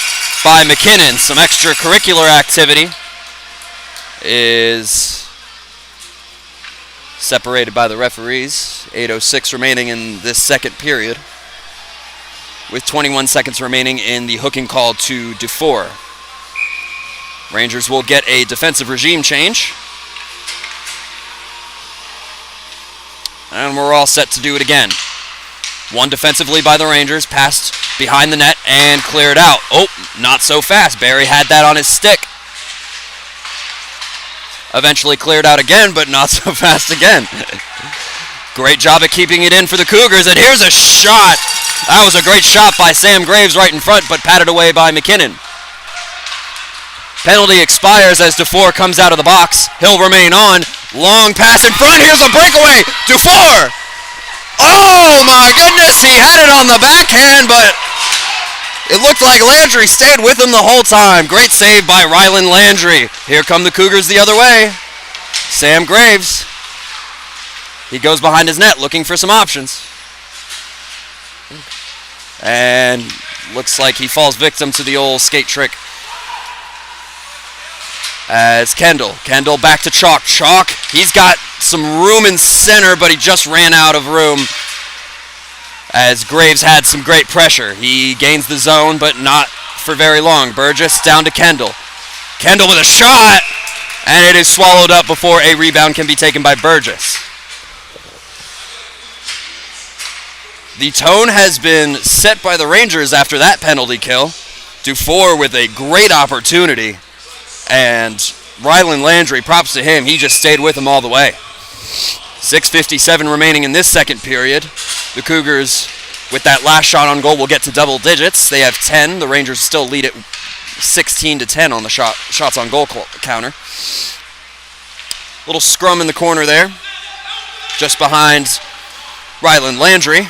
S1: by McKinnon. Some extracurricular activity is separated by the referees. 8:06 remaining in this second period, with 21 seconds remaining in the hooking call to DeFore. Rangers will get a defensive regime change. And we're all set to do it again. One defensively by the Rangers, passed behind the net and cleared out. Oh, not so fast. Barry had that on his stick. Eventually cleared out again, but not so fast again. Great job at keeping it in for the Cougars, and here's a shot. That was a great shot by Sam Graves right in front, but patted away by McKinnon. Penalty expires as DeFore comes out of the box. He'll remain on. Long pass in front. Here's a breakaway. DeFore. Oh, my goodness. He had it on the backhand, but it looked like Landry stayed with him the whole time. Great save by Rylan Landry. Here come the Cougars the other way. Sam Graves. He goes behind his net looking for some options. And looks like he falls victim to the old skate trick. As Kendall back to Chalk. Chalk, he's got some room in center, but he just ran out of room. As Graves had some great pressure. He gains the zone, but not for very long. Burgess down to Kendall. Kendall with a shot, and it is swallowed up before a rebound can be taken by Burgess. The tone has been set by the Rangers after that penalty kill. DeFore with a great opportunity. And Rylan Landry, props to him, he just stayed with him all the way. 6:57 remaining in this second period. The Cougars, with that last shot on goal, will get to double digits. They have 10. The Rangers still lead it 16-10 on the shots on goal counter. Little scrum in the corner there, just behind Rylan Landry.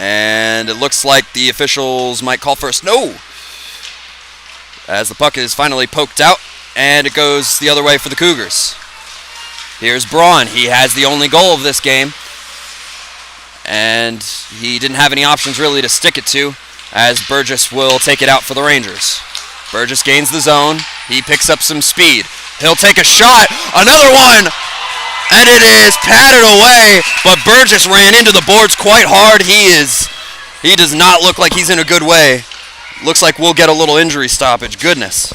S1: And it looks like the officials might call first. No! As the puck is finally poked out, and it goes the other way for the Cougars. Here's Braun. He has the only goal of this game. And he didn't have any options really to stick it to, as Burgess will take it out for the Rangers. Burgess gains the zone. He picks up some speed. He'll take a shot. Another one! And it is patted away, but Burgess ran into the boards quite hard. He does not look like he's in a good way. Looks like we'll get a little injury stoppage. Goodness.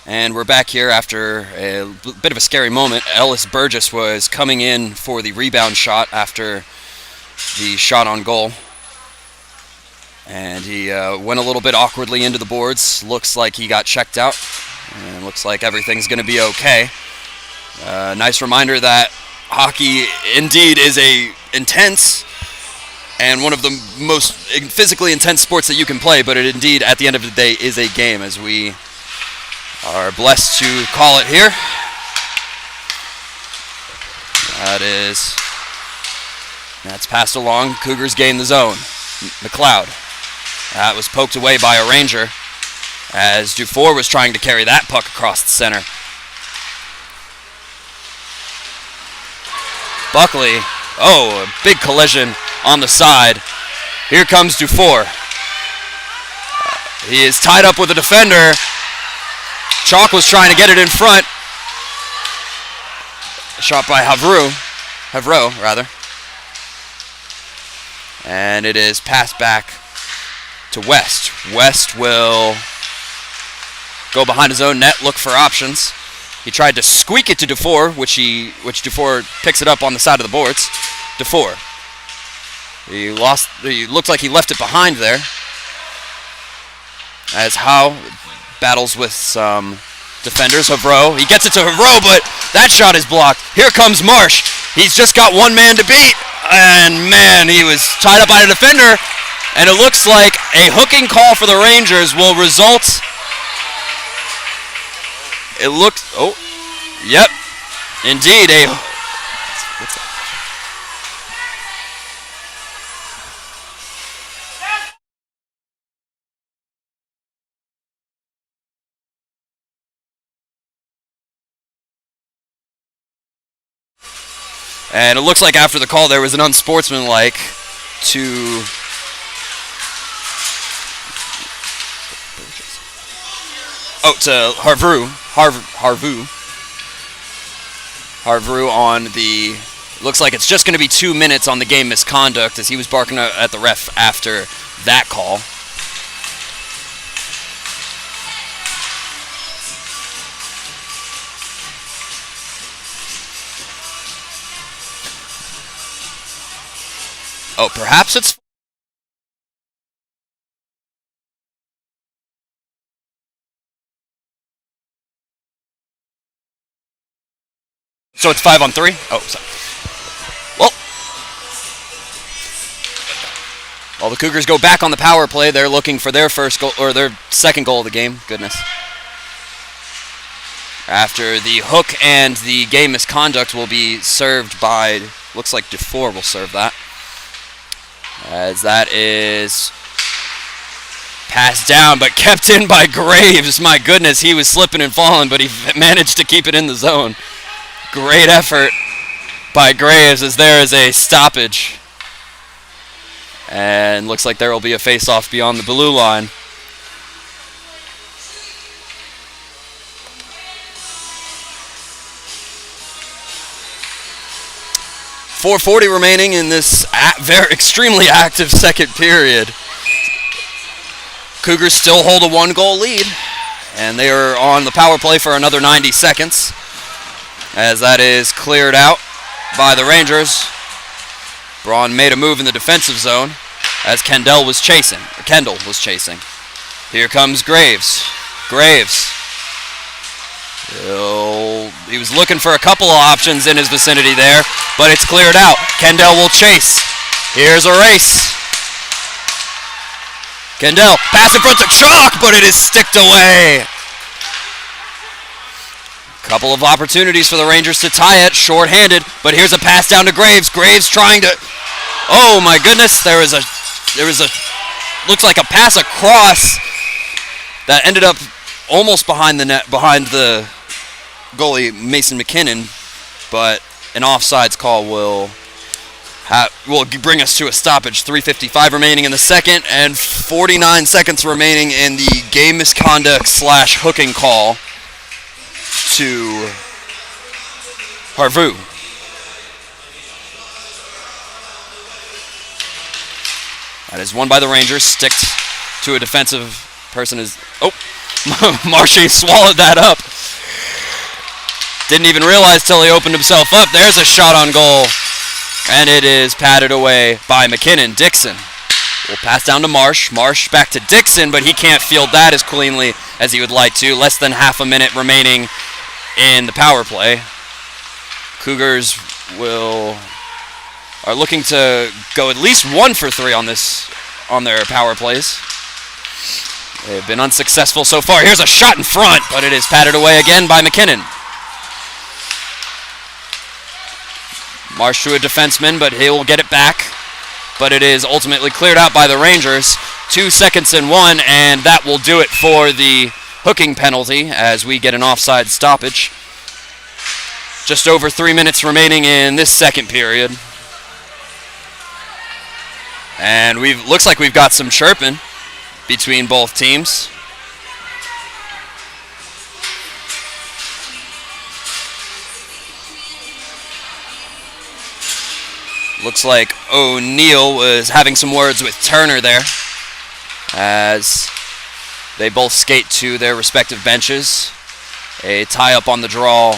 S1: And we're back here after a bit of a scary moment. Ellis Burgess was coming in for the rebound shot after the shot on goal. And he went a little bit awkwardly into the boards. Looks like he got checked out. And looks like everything's going to be okay. Nice reminder that hockey indeed is a intense and one of the most physically intense sports that you can play, but it indeed, at the end of the day, is a game, as we are blessed to call it here. That's passed along. Cougars gain the zone. McLeod. That was poked away by a Ranger as Dufour was trying to carry that puck across the center. Buckley. Oh, a big collision on the side. Here comes Dufour. He is tied up with a defender. Chalk was trying to get it in front. Shot by Havreau, rather. And it is passed back to West. West will go behind his own net, look for options. He tried to squeak it to Dufour, which Dufour picks it up on the side of the boards. Dufour. He looked like he left it behind there. As Howe battles with some defenders. Havreau. He gets it to Havreau, but that shot is blocked. Here comes Marsh. He's just got one man to beat. And man, he was tied up by a defender. And it looks like a hooking call for the Rangers will result. It looks, oh, yep, indeed what's that? And it looks like after the call there was an unsportsmanlike to Harvrew on the, looks like it's just going to be 2 minutes on the game misconduct as he was barking at the ref after that call. Oh, perhaps it's... So it's 5-on-3? Oh, sorry. Well, the Cougars go back on the power play. They're looking for their first goal, or their second goal of the game. Goodness. After the hook and the game misconduct will be served by, looks like Dufour will serve that. As that is passed down, but kept in by Graves. My goodness, he was slipping and falling, but he managed to keep it in the zone. Great effort by Graves as there is a stoppage. And looks like there will be a face-off beyond the blue line. .440 remaining in this very extremely active second period. Cougars still hold a 1-goal lead, and they are on the power play for another 90 seconds. As that is cleared out by the Rangers. Braun made a move in the defensive zone as Kendall was chasing. Here comes Graves. He was looking for a couple of options in his vicinity there, but it's cleared out. Kendall will chase. Here's a race. Kendall, pass in front to Chalk, but it is sticked away. Couple of opportunities for the Rangers to tie it, short-handed, but here's a pass down to Graves. Graves trying to, oh my goodness, there was a, looks like a pass across that ended up almost behind the net, behind the goalie Mason McKinnon, but an offsides call will bring us to a stoppage. 3:55 remaining in the second, and 49 seconds remaining in the game misconduct / hooking call to Harvrew. That is won by the Rangers. Sticked to a defensive person is... Oh, Marshy swallowed that up. Didn't even realize till he opened himself up. There's a shot on goal. And it is patted away by McKinnon. Dixon will pass down to Marsh. Marsh back to Dixon, but he can't field that as cleanly as he would like to. Less than half a minute remaining in the power play. Cougars are looking to go at least 1 for 3 on their power plays. They've been unsuccessful so far. Here's a shot in front, but it is patted away again by McKinnon. Marsh to a defenseman, but he'll get it back. But it is ultimately cleared out by the Rangers. 2 seconds and 1, and that will do it for the hooking penalty as we get an offside stoppage. Just over 3 minutes remaining in this second period. And looks like we've got some chirping between both teams. Looks like O'Neill was having some words with Turner there as they both skate to their respective benches. A tie-up on the draw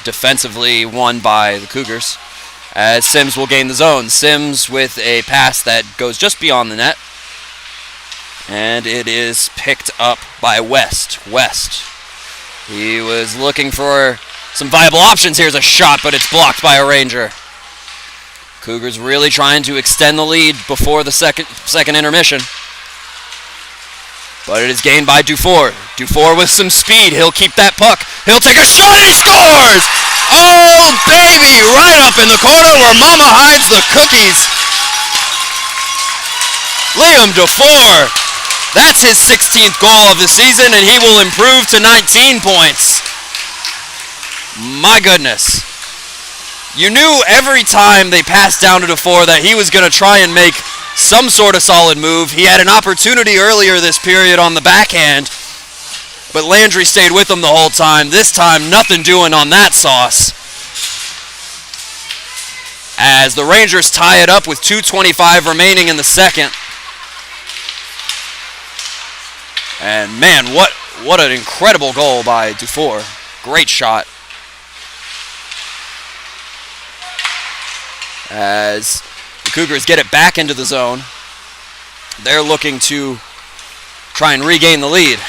S1: defensively won by the Cougars as Sims will gain the zone. Sims with a pass that goes just beyond the net. And it is picked up by West. West. He was looking for some viable options. Here's a shot, but it's blocked by a Ranger. Cougars really trying to extend the lead before the second intermission. But it is gained by Dufour. Dufour with some speed. He'll keep that puck. He'll take a shot and he scores! Oh, baby! Right up in the corner where Mama hides the cookies. Liam Dufour. That's his 16th goal of the season, and he will improve to 19 points. My goodness. You knew every time they passed down to Dufour that he was going to try and make some sort of solid move. He had an opportunity earlier this period on the backhand, but Landry stayed with him the whole time. This time, nothing doing on that sauce. As the Rangers tie it up with 2:25 remaining in the second. And man, what an incredible goal by Dufour. Great shot. As the Cougars get it back into the zone, they're looking to try and regain the lead.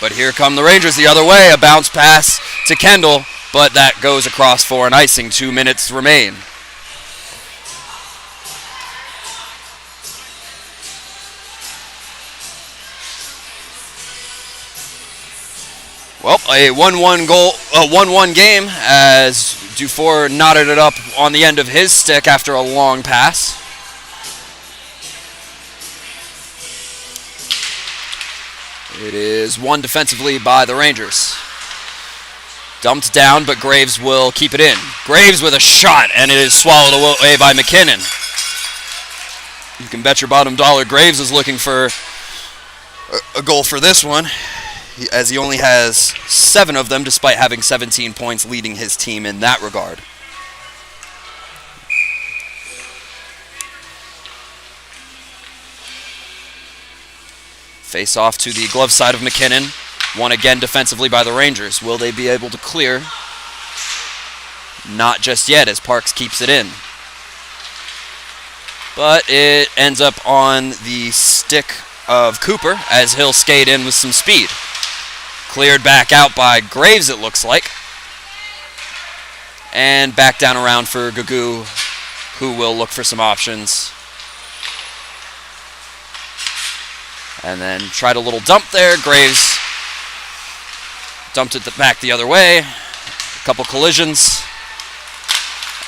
S1: But here come the Rangers the other way. A bounce pass to Kendall, but that goes across for an icing. 2 minutes remain. Well, a 1-1 game as Dufour knotted it up on the end of his stick after a long pass. It is won defensively by the Rangers. Dumped down, but Graves will keep it in. Graves with a shot, and it is swallowed away by McKinnon. You can bet your bottom dollar Graves is looking for a goal for this one, as he only has 7 of them, despite having 17 points, leading his team in that regard. Face off to the glove side of McKinnon. Won again defensively by the Rangers. Will they be able to clear? Not just yet, as Parks keeps it in. But it ends up on the stick of Cooper, as he'll skate in with some speed. Cleared back out by Graves, it looks like. And back down around for Gugu, who will look for some options. And then tried a little dump there. Graves dumped it back the other way. A couple collisions.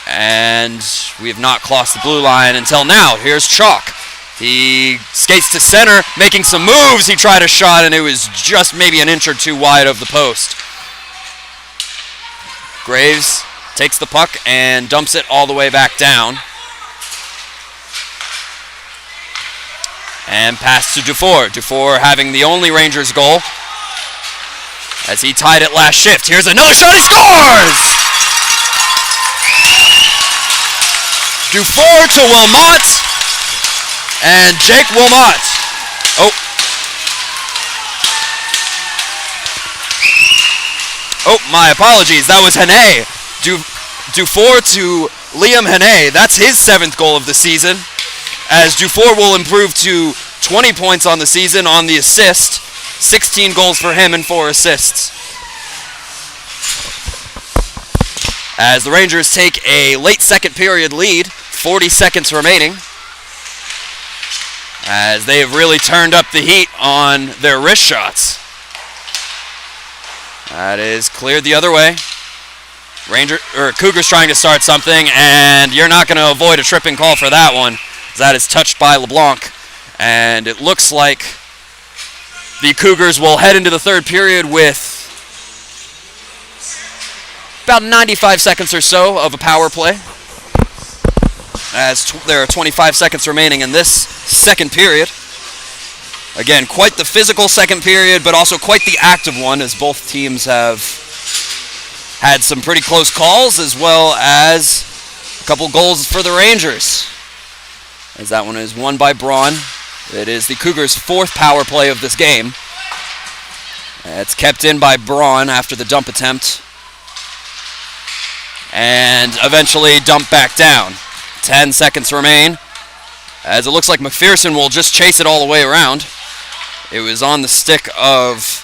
S1: And we have not crossed the blue line until now. Here's Chalk. He skates to center, making some moves. He tried a shot, and it was just maybe an inch or two wide of the post. Graves takes the puck and dumps it all the way back down. And pass to Dufour. Dufour having the only Rangers goal as he tied it last shift. Here's another shot. He scores! Dufour to Wilmot. And Jake Wilmot. Oh. Oh, my apologies. That was Hene. Dufour to Liam Hene. That's his 7th goal of the season, as Dufour will improve to 20 points on the season on the assist. 16 goals for him and 4 assists. As the Rangers take a late second period lead, 40 seconds remaining, as they have really turned up the heat on their wrist shots. That is cleared the other way. Cougars trying to start something, and you're not going to avoid a tripping call for that one. That is touched by LeBlanc, and it looks like the Cougars will head into the third period with about 95 seconds or so of a power play, as there are 25 seconds remaining in this second period. Again, quite the physical second period, but also quite the active one, as both teams have had some pretty close calls, as well as a couple goals for the Rangers, as that one is won by Braun. It is the Cougars' 4th power play of this game. It's kept in by Braun after the dump attempt, and eventually dumped back down. 10 seconds remain, as it looks like McPherson will just chase it all the way around. It was on the stick of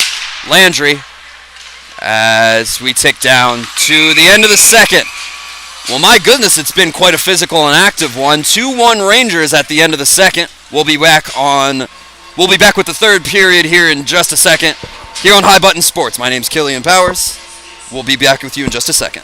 S1: Landry, as we tick down to the end of the second. Well, my goodness, it's been quite a physical and active one. 2-1 Rangers at the end of the second. We'll be back with the third period here in just a second, here on High Button Sports. My name's Killian Powers. We'll be back with you in just a second.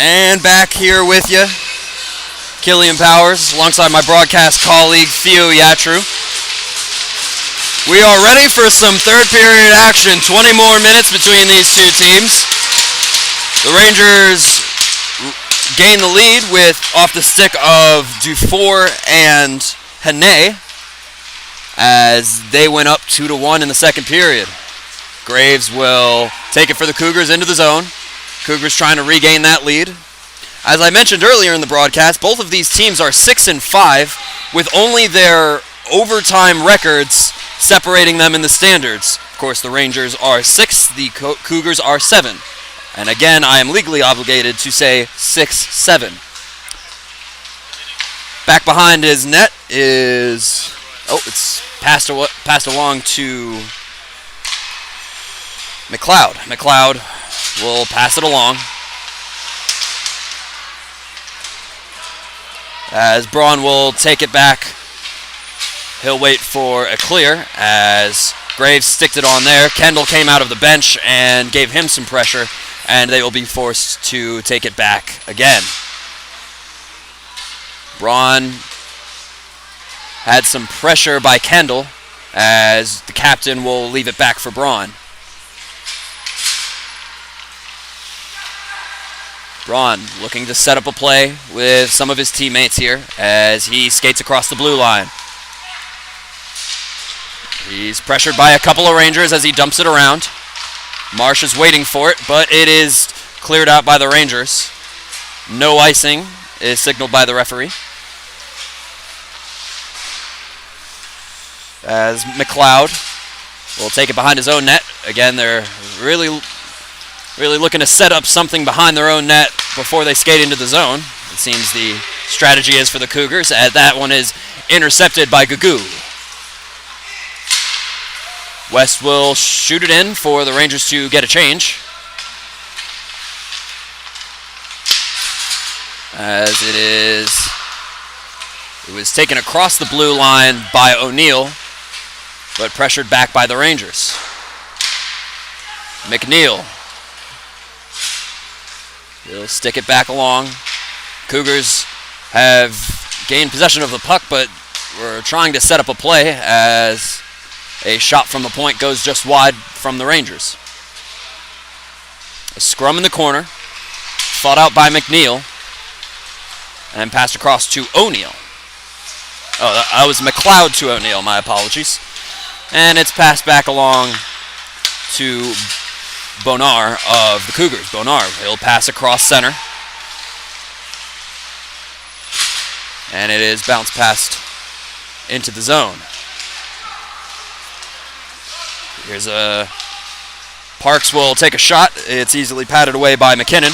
S1: And back here with you, Killian Powers, alongside my broadcast colleague, Theo Yatru. We are ready for some third period action. 20 more minutes between these two teams. The Rangers gain the lead with off the stick of Dufour and Hene as they went up 2-1 in the second period. Graves will take it for the Cougars into the zone. Cougars trying to regain that lead. As I mentioned earlier in the broadcast, both of these teams are 6-5 with only their overtime records separating them in the standards. Of course, the Rangers are 6, the Cougars are 7. And again, I am legally obligated to say 6-7. Back behind his net is... Oh, it's passed along to McLeod. McLeod will pass it along. As Braun will take it back, he'll wait for a clear as Graves sticked it on there. Kendall came out of the bench and gave him some pressure, and they will be forced to take it back again. Braun had some pressure by Kendall as the captain will leave it back for Braun. Braun looking to set up a play with some of his teammates here as he skates across the blue line. He's pressured by a couple of Rangers as he dumps it around. Marsh is waiting for it, but it is cleared out by the Rangers. No icing is signaled by the referee. As McLeod will take it behind his own net. Again, they're really looking to set up something behind their own net before they skate into the zone. It seems the strategy is for the Cougars, as that one is intercepted by Gugu. West will shoot it in for the Rangers to get a change. As it was taken across the blue line by O'Neill, but pressured back by the Rangers. McNeil. He'll stick it back along. Cougars have gained possession of the puck, but we're trying to set up a play as a shot from the point goes just wide from the Rangers. A scrum in the corner, fought out by McNeil, and passed across to O'Neill. Oh, that was McLeod to O'Neill, my apologies. And it's passed back along to Bonar of the Cougars. Bonar, he'll pass across center. And it is bounced past into the zone. Here's a... Parks will take a shot. It's easily patted away by McKinnon.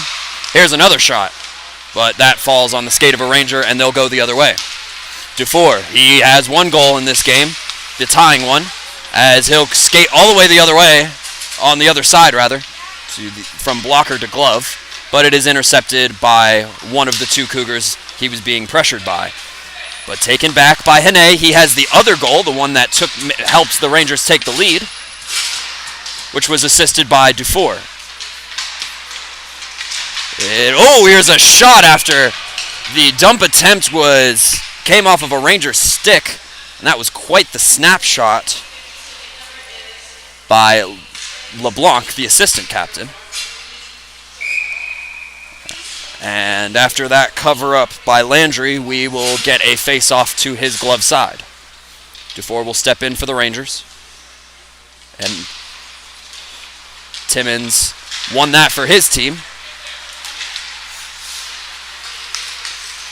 S1: Here's another shot. But that falls on the skate of a Ranger, and they'll go the other way. Dufour, he has one goal in this game, the tying one, as he'll skate all the way the other way, on the other side rather, from blocker to glove, but it is intercepted by one of the two Cougars he was being pressured by. But taken back by Hene, he has the other goal, the one that helps the Rangers take the lead, which was assisted by Dufour. Here's a shot after the dump attempt came off of a Ranger stick, and that was quite the snapshot by LeBlanc, the assistant captain. And after that cover-up by Landry, we will get a face-off to his glove side. Dufour will step in for the Rangers. And Timmins won that for his team.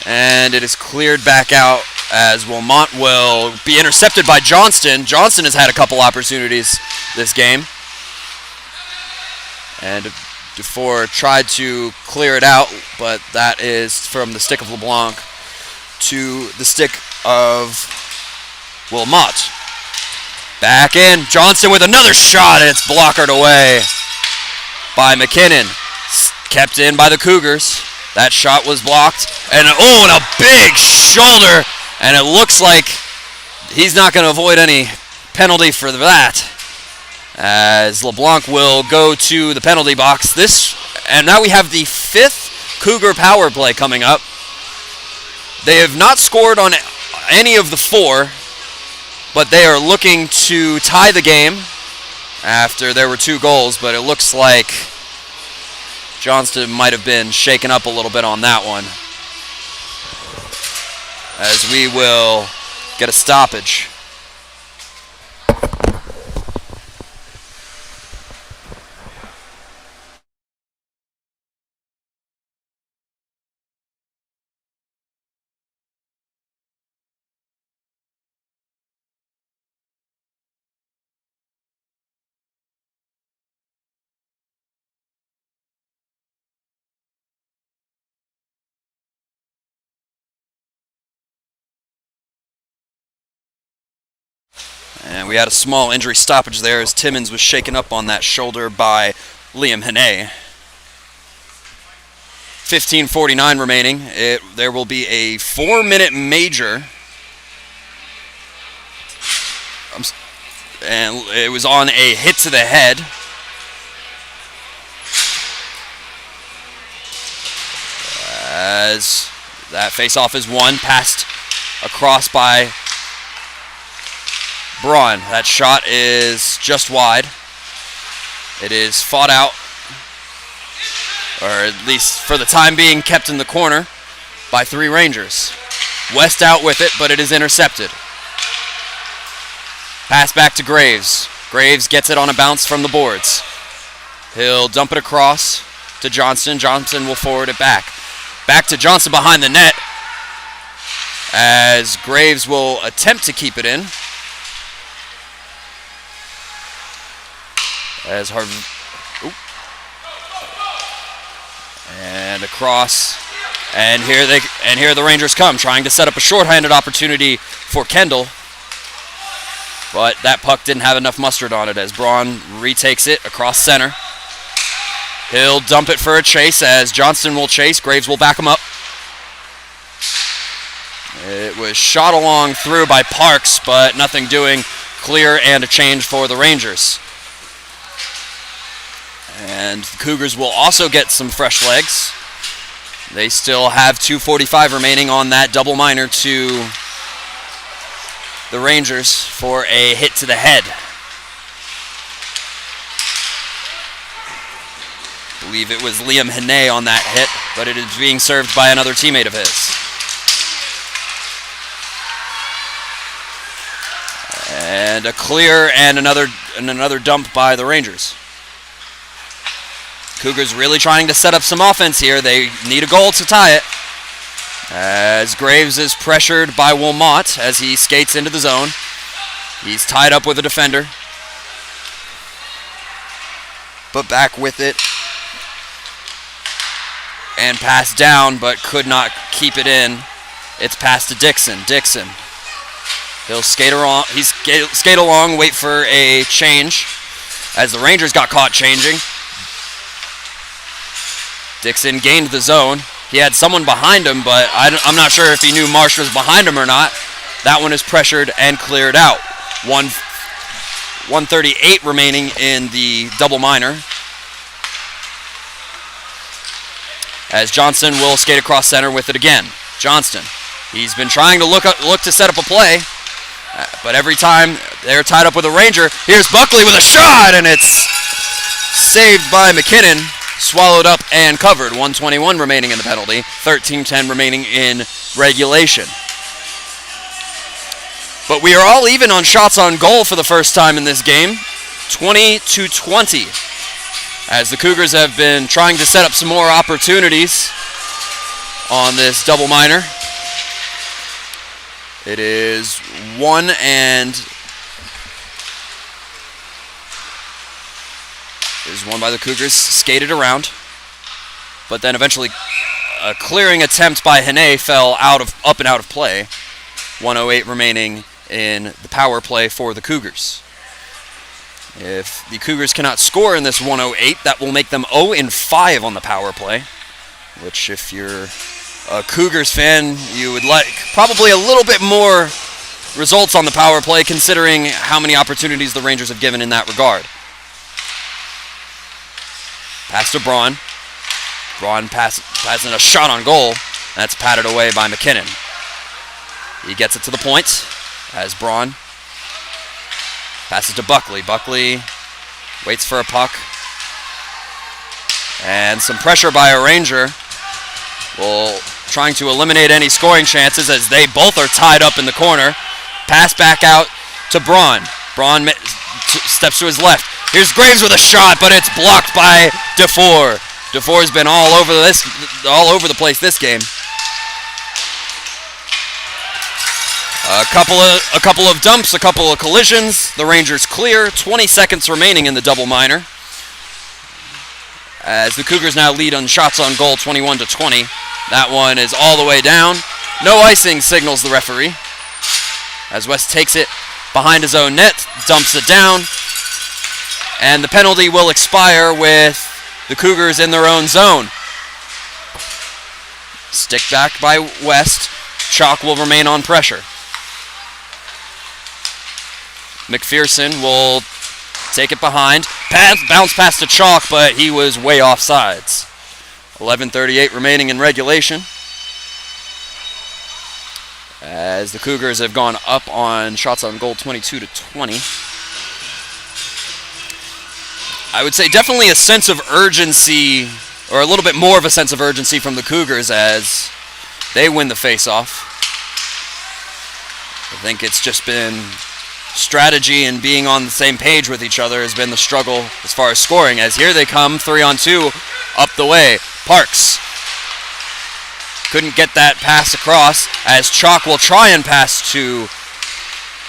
S1: And it is cleared back out as Wilmot will be intercepted by Johnston. Johnston has had a couple opportunities this game. And Dufour tried to clear it out, but that is from the stick of LeBlanc to the stick of Wilmot. Back in. Johnston with another shot, and it's blockered away by McKinnon. Kept in by the Cougars. That shot was blocked. And a big shoulder. And it looks like he's not going to avoid any penalty for that, as LeBlanc will go to the penalty box. And now we have the fifth Cougar power play coming up. They have not scored on any of the 4, but they are looking to tie the game after there were 2 goals, but it looks like Johnston might have been shaken up a little bit on that one, as we will get a stoppage. And we had a small injury stoppage there as Timmons was shaken up on that shoulder by Liam Hene. 15:49 remaining. There will be a 4-minute major. And it was on a hit to the head. As that face-off is won, passed across by Braun. That shot is just wide. It is fought out, or at least for the time being kept in the corner by 3 Rangers. West out with it, but it is intercepted. Pass back to Graves. Graves gets it on a bounce from the boards. He'll dump it across to Johnston. Johnston will forward it back. Back to Johnston behind the net, as Graves will attempt to keep it in. As and across, and here the Rangers come, trying to set up a shorthanded opportunity for Kendall, but that puck didn't have enough mustard on it as Braun retakes it across center. He'll dump it for a chase as Johnston will chase. Graves will back him up. It was shot along through by Parks, but nothing doing. Clear and a change for the Rangers. And the Cougars will also get some fresh legs. They still have 2:45 remaining on that double minor to the Rangers for a hit to the head. I believe it was Liam Hene on that hit, but it is being served by another teammate of his. And a clear and another dump by the Rangers. Cougars really trying to set up some offense here. They need a goal to tie it. As Graves is pressured by Wilmot as he skates into the zone. He's tied up with a defender. But back with it. And passed down, but could not keep it in. It's passed to Dixon. Dixon. He'll skate along. Skate along, wait for a change. As the Rangers got caught changing. Dixon gained the zone. He had someone behind him, but I'm not sure if he knew Marsh was behind him or not. That one is pressured and cleared out. 1:38 remaining in the double minor. As Johnston will skate across center with it again. Johnston. He's been trying to look to set up a play, but every time they're tied up with a Ranger. Here's Buckley with a shot, and it's saved by McKinnon. Swallowed up and covered. 1:21 remaining in the penalty. 13:10 remaining in regulation. But we are all even on shots on goal for the first time in this game. 20-20. As the Cougars have been trying to set up some more opportunities on this double minor. It is won by the Cougars, skated around, but then eventually a clearing attempt by Hene fell up and out of play. 1:08 remaining in the power play for the Cougars. If the Cougars cannot score in this 1:08, that will make them 0-5 on the power play, which if you're a Cougars fan, you would like probably a little bit more results on the power play considering how many opportunities the Rangers have given in that regard. Pass to Braun. Braun passing a shot on goal. That's patted away by McKinnon. He gets it to the point as Braun passes to Buckley. Buckley waits for a puck. And some pressure by a Ranger. Trying to eliminate any scoring chances as they both are tied up in the corner. Pass back out to Braun. Braun steps to his left. Here's Graves with a shot, but it's blocked by DeFore. DeFore's been all over the place this game. A couple of dumps, a couple of collisions. The Rangers clear. 20 seconds remaining in the double minor, as the Cougars now lead on shots on goal, 21-20. That one is all the way down. No icing, signals the referee, as West takes it behind his own net, dumps it down, and the penalty will expire with the Cougars in their own zone. Stick back by West. Chalk will remain on pressure. McPherson will take it behind. Bounce past to Chalk, but he was way offsides. 11:38 remaining in regulation, as the Cougars have gone up on shots on goal, 22-20. I would say definitely a sense of urgency, or a little bit more of a sense of urgency from the Cougars as they win the face-off. I think it's just been strategy and being on the same page with each other has been the struggle as far as scoring, as here they come 3-on-2 up the way. Parks couldn't get that pass across, as Chalk will try and pass to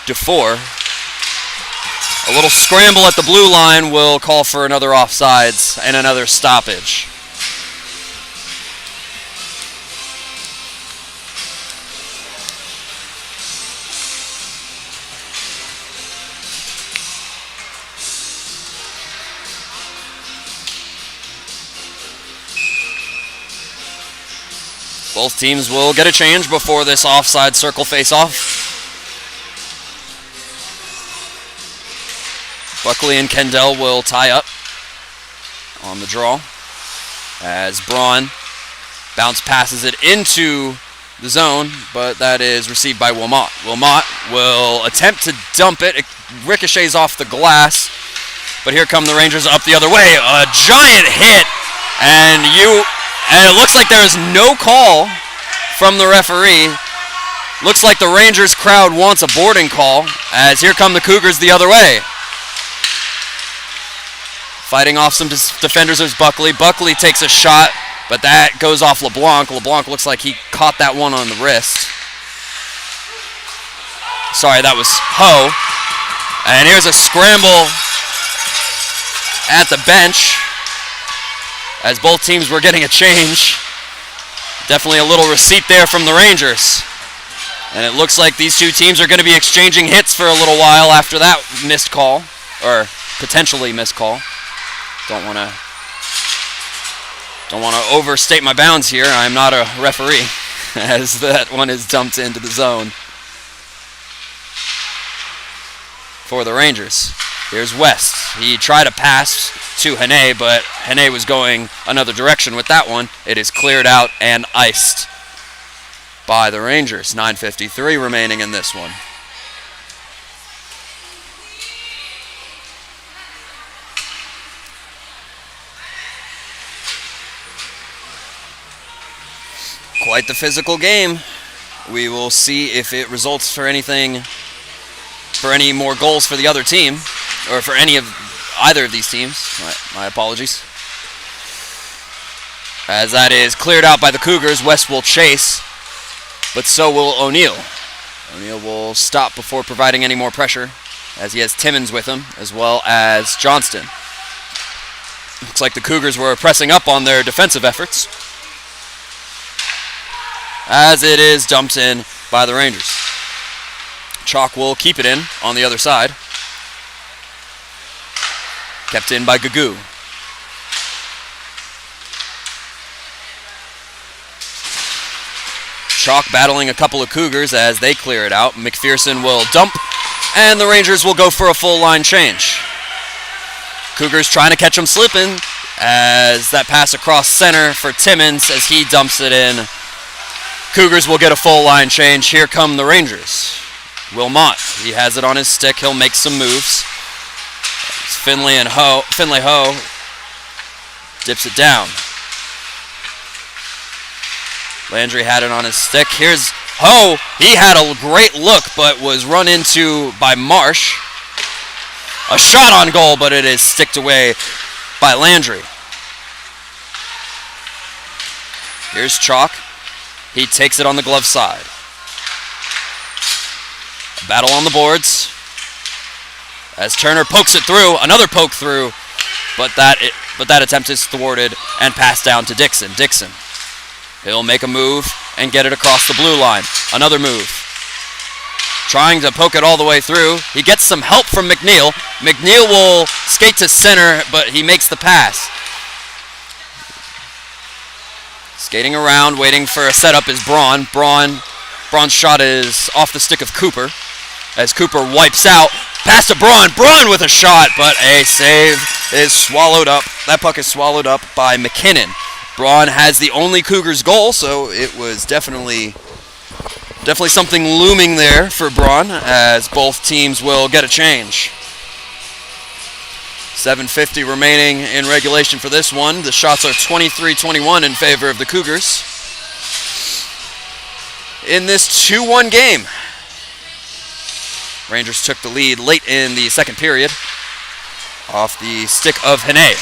S1: DeFore. A little scramble at the blue line will call for another offsides and another stoppage. Both teams will get a change before this offside circle face-off. Buckley and Kendall will tie up on the draw, as Braun bounce passes it into the zone, but that is received by Wilmot. Wilmot will attempt to dump it. It ricochets off the glass, but here come the Rangers up the other way. A giant hit, and it looks like there is no call from the referee. Looks like the Rangers crowd wants a boarding call, as here come the Cougars the other way. Fighting off some defenders is Buckley. Buckley takes a shot, but that goes off LeBlanc. LeBlanc looks like he caught that one on the wrist. Sorry, that was Ho. And here's a scramble at the bench, as both teams were getting a change. Definitely a little receipt there from the Rangers. And it looks like these two teams are going to be exchanging hits for a little while after that missed call, or potentially missed call. Don't want to overstate my bounds here. I'm not a referee, as that one is dumped into the zone for the Rangers. Here's West. He tried to pass to Hene, but Hene was going another direction with that one. It is cleared out and iced by the Rangers. 9:53 remaining in this one. Quite the physical game. We will see if it results for any more goals for the other team, or for either of these teams. My apologies. As that is cleared out by the Cougars, West will chase, but so will O'Neill. O'Neill will stop before providing any more pressure, as he has Timmins with him, as well as Johnston. Looks like the Cougars were pressing up on their defensive efforts, as it is dumped in by the Rangers. Chalk will keep it in on the other side. Kept in by Gagoo. Chalk battling a couple of Cougars as they clear it out. McPherson will dump, and the Rangers will go for a full line change. Cougars trying to catch them slipping. as that pass across center for Timmons as he dumps it in. Cougars will get a full line change. Here come the Rangers. Wilmot, he has it on his stick. He'll make some moves. It's Finley Ho dips it down. Landry had it on his stick. Here's Ho. He had a great look, but was run into by Marsh. A shot on goal, but it is sticked away by Landry. Here's Chalk. He takes it on the glove side. A battle on the boards. As Turner pokes it through. Another poke through, but that attempt is thwarted and passed down to Dixon. Dixon. He'll make a move and get it across the blue line. Another move. Trying to poke it all the way through. He gets some help from McNeil. McNeil will skate to center, but he makes the pass. Skating around, waiting for a setup is Braun. Braun's shot is off the stick of Cooper. As Cooper wipes out. Pass to Braun. Braun with a shot, but a save is swallowed up. That puck is swallowed up by McKinnon. Braun has the only Cougars goal, so it was definitely something looming there for Braun, as both teams will get a change. 7:50 remaining in regulation for this one. The shots are 23-21 in favor of the Cougars in this 2-1 game. Rangers took the lead late in the second period off the stick of Hene.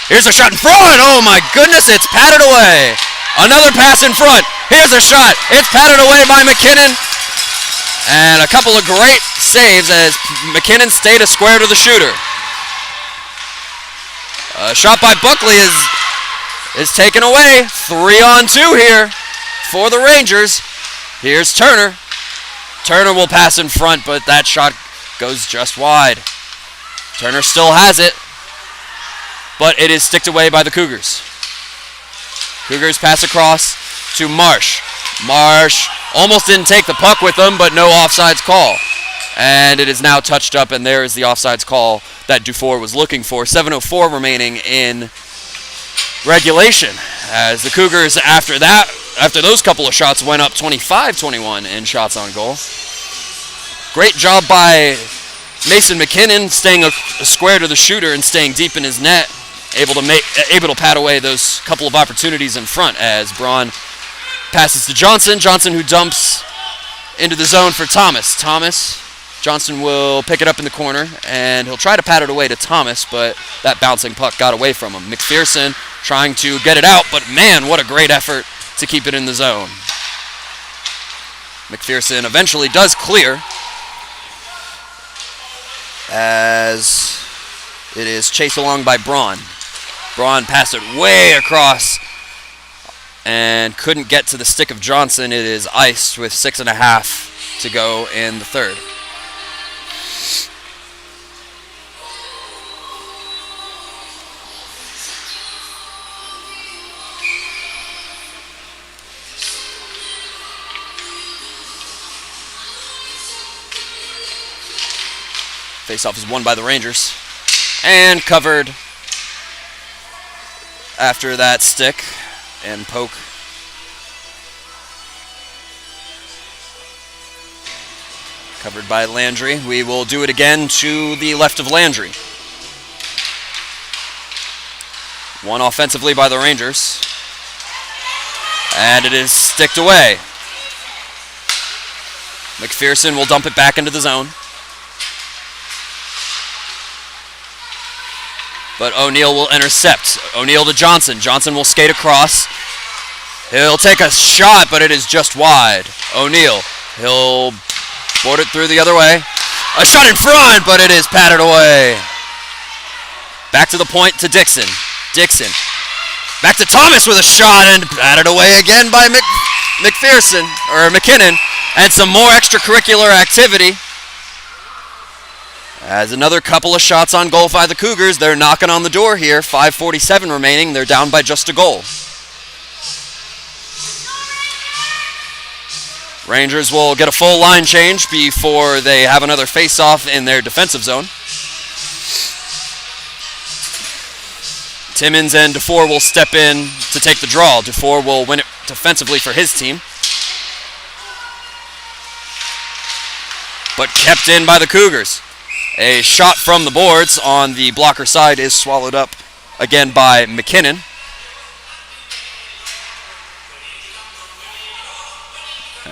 S1: Here's a shot in front. Oh my goodness, it's patted away. Another pass in front. Here's a shot. It's patted away by McKinnon. And a couple of great saves as McKinnon stayed a square to the shooter. A shot by Buckley is taken away. 3-on-2 here for the Rangers. Here's Turner. Turner will pass in front, but that shot goes just wide. Turner still has it, but it is sticked away by the Cougars. Cougars pass across to Marsh. Marsh almost didn't take the puck with him, but no offsides call. And it is now touched up, and there is the offsides call that Dufour was looking for. 7:04 remaining in regulation, as the Cougars, after those couple of shots, went up 25-21 in shots on goal. Great job by Mason McKinnon, staying a square to the shooter and staying deep in his net, able to pat away those couple of opportunities in front, as Braun passes to Johnson. Johnson, who dumps into the zone for Thomas. Johnson will pick it up in the corner, and he'll try to pat it away to Thomas, but that bouncing puck got away from him. McPherson trying to get it out, but man, what a great effort to keep it in the zone. McPherson eventually does clear, as it is chased along by Braun. Braun passed it way across and couldn't get to the stick of Johnson. It is iced with 6.5 to go in the third. Faceoff is won by the Rangers and covered after that stick and poke. Covered by Landry. We will do it again to the left of Landry. One offensively by the Rangers. And it is sticked away. McPherson will dump it back into the zone. But O'Neill will intercept. O'Neill to Johnson. Johnson will skate across. He'll take a shot, but it is just wide. O'Neill. He'll board it through the other way. A shot in front, but it is patted away. Back to the point to Dixon. Dixon. Back to Thomas with a shot and patted away again by McKinnon. And some more extracurricular activity. As another couple of shots on goal by the Cougars. They're knocking on the door here. 5:47 remaining. They're down by just a goal. Rangers will get a full line change before they have another face-off in their defensive zone. Timmons and DeFore will step in to take the draw. DeFore will win it defensively for his team. But kept in by the Cougars. A shot from the boards on the blocker side is swallowed up again by McKinnon.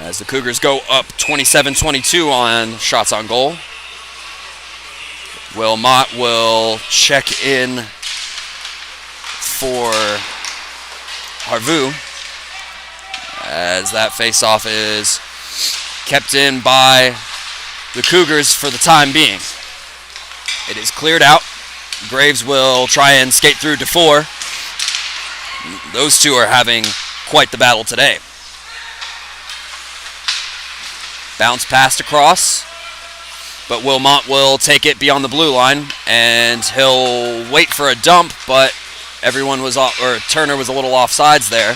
S1: As the Cougars go up 27-22 on shots on goal. Wilmot will check in for Harvu, as that face-off is kept in by the Cougars for the time being. It is cleared out. Graves will try and skate through DeFore. Those two are having quite the battle today. Bounce passed across, but Wilmot will take it beyond the blue line, and he'll wait for a dump, but everyone was off, or Turner was a little offsides there.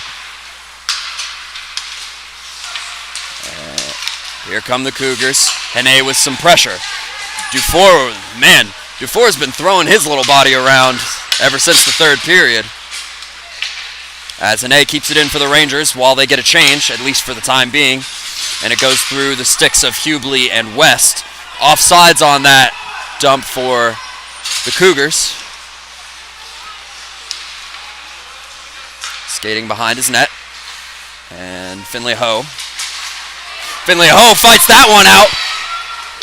S1: Here come the Cougars. Hene with some pressure. Dufour's been throwing his little body around ever since the third period. As Hene keeps it in for the Rangers while they get a change, at least for the time being. And it goes through the sticks of Hubley and West. Offsides on that dump for the Cougars. Skating behind his net. And Finley Ho fights that one out.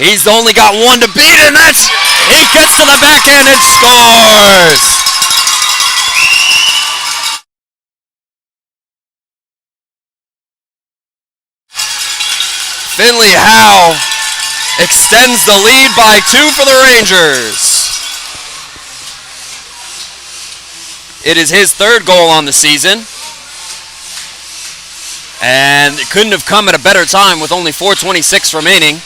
S1: He's only got one to beat, and he gets to the backhand and scores! Finley Howe extends the lead by 2 for the Rangers. It is his third goal on the season. And it couldn't have come at a better time with only 4:26 remaining.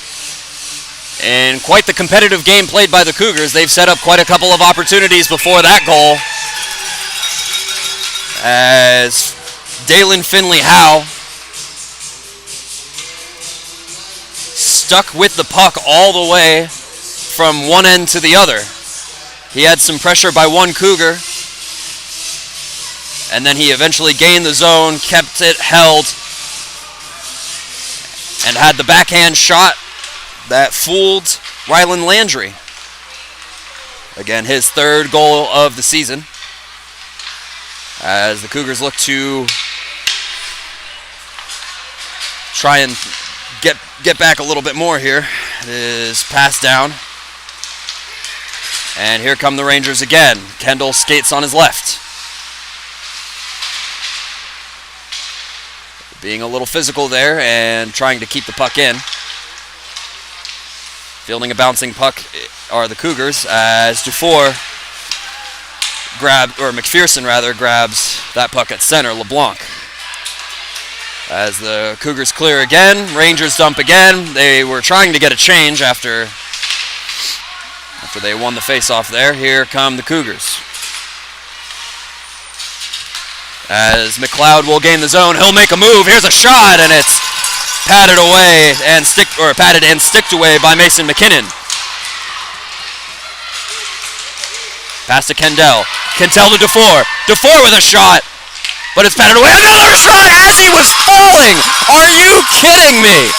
S1: And quite the competitive game played by the Cougars. They've set up quite a couple of opportunities before that goal. As Dalen Finley Howe stuck with the puck all the way from one end to the other. He had some pressure by one Cougar. And then he eventually gained the zone, kept it held, and had the backhand shot that fooled Rylan Landry. Again, his third goal of the season. As the Cougars look to try and get back a little bit more here. It is passed down. And here come the Rangers again. Kendall skates on his left. Being a little physical there and trying to keep the puck in. Fielding a bouncing puck are the Cougars as McPherson grabs that puck at center, LeBlanc. As the Cougars clear again, Rangers dump again. They were trying to get a change after they won the face-off there. Here come the Cougars. As McLeod will gain the zone, he'll make a move. Here's a shot, and it's padded and sticked away by Mason McKinnon. Pass to Kendall. Kendall to DeFore. DeFore with a shot, but it's padded away. Another shot as he was falling. Are you kidding me?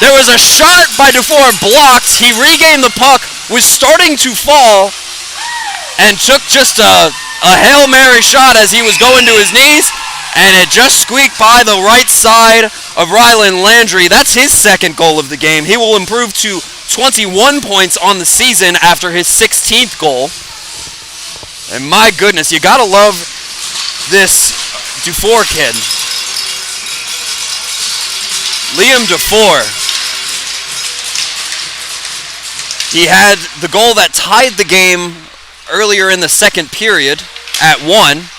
S1: There was a shot by DeFore blocked. He regained the puck, was starting to fall, and took just a Hail Mary shot as he was going to his knees, and it just squeaked by the right side of Rylan Landry. That's his second goal of the game. He will improve to 21 points on the season after his 16th goal. And my goodness, you gotta love this DeFore kid. Liam DeFore. He had the goal that tied the game earlier in the second period at 1.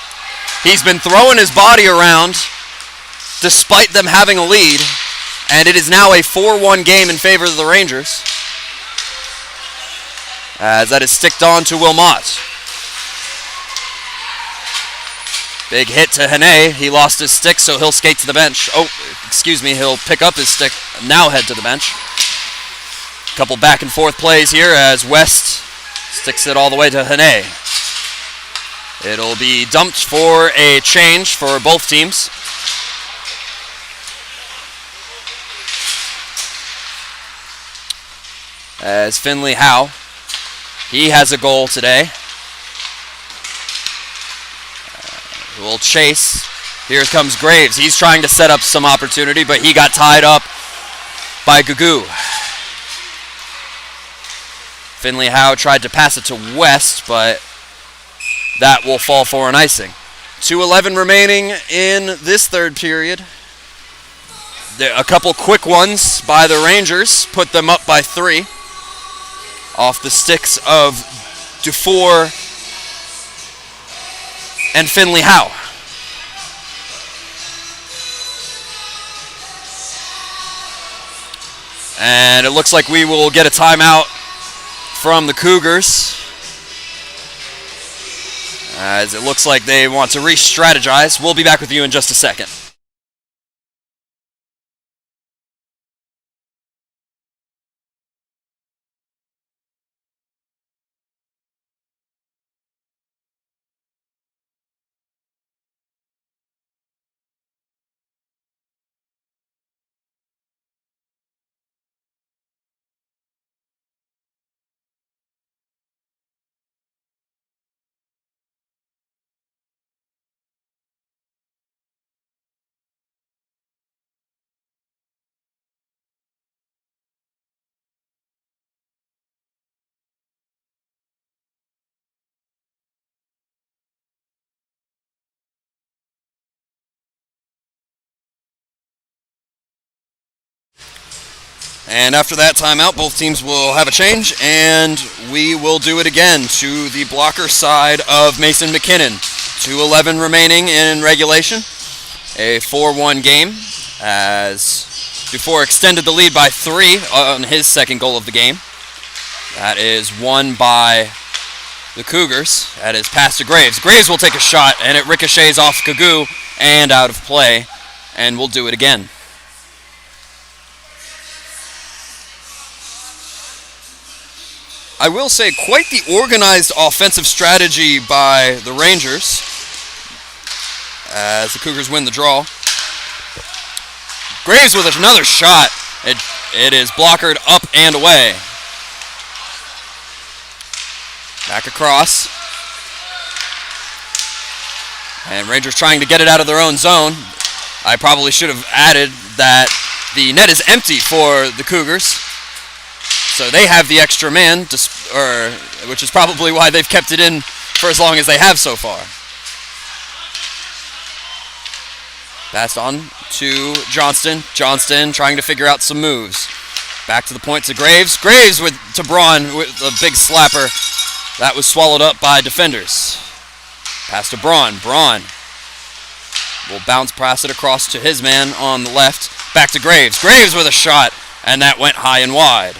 S1: He's been throwing his body around despite them having a lead, and it is now a 4-1 game in favor of the Rangers, as that is sticked on to Wilmot. Big hit to Hene. He lost his stick, so he'll skate to the bench. He'll pick up his stick, now head to the bench. Couple back and forth plays here as West sticks it all the way to Hene. It'll be dumped for a change for both teams. As Finley Howe, he has a goal today. Will chase. Here comes Graves. He's trying to set up some opportunity, but he got tied up by Gugu. Finley Howe tried to pass it to West, but that will fall for an icing. 2:11 remaining in this third period. A couple quick ones by the Rangers put them up by 3 off the sticks of Dufour and Finley Howe. And it looks like we will get a timeout from the Cougars, as it looks like they want to re-strategize. We'll be back with you in just a second. And after that timeout, both teams will have a change, and we will do it again to the blocker side of Mason McKinnon. 2:11 remaining in regulation. A 4-1 game, as Dufour extended the lead by 3 on his second goal of the game. That is won by the Cougars. That is pass to Graves. Graves will take a shot, and it ricochets off Gugu and out of play, and we'll do it again. I will say, quite the organized offensive strategy by the Rangers, as the Cougars win the draw. Graves with another shot. It is blockered up and away. Back across. And Rangers trying to get it out of their own zone. I probably should have added that the net is empty for the Cougars, so they have the extra man, which is probably why they've kept it in for as long as they have so far. Passed on to Johnston. Johnston trying to figure out some moves. Back to the point to Graves. Graves to Braun with a big slapper. That was swallowed up by defenders. Pass to Braun. Braun will bounce pass it across to his man on the left. Back to Graves. Graves with a shot, and that went high and wide.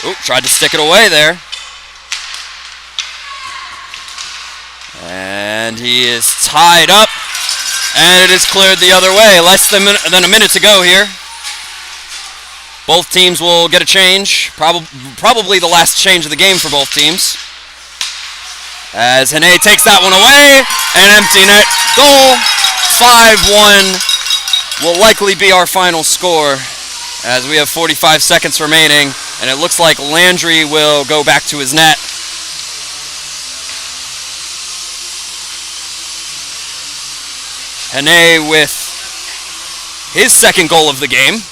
S1: Oop, tried to stick it away there. And he is tied up, and it is cleared the other way. Less than a minute to go here. Both teams will get a change. Probably the last change of the game for both teams. As Hene takes that one away, an empty net goal. 5-1 will likely be our final score, as we have 45 seconds remaining, and it looks like Landry will go back to his net. Hene with his second goal of the game.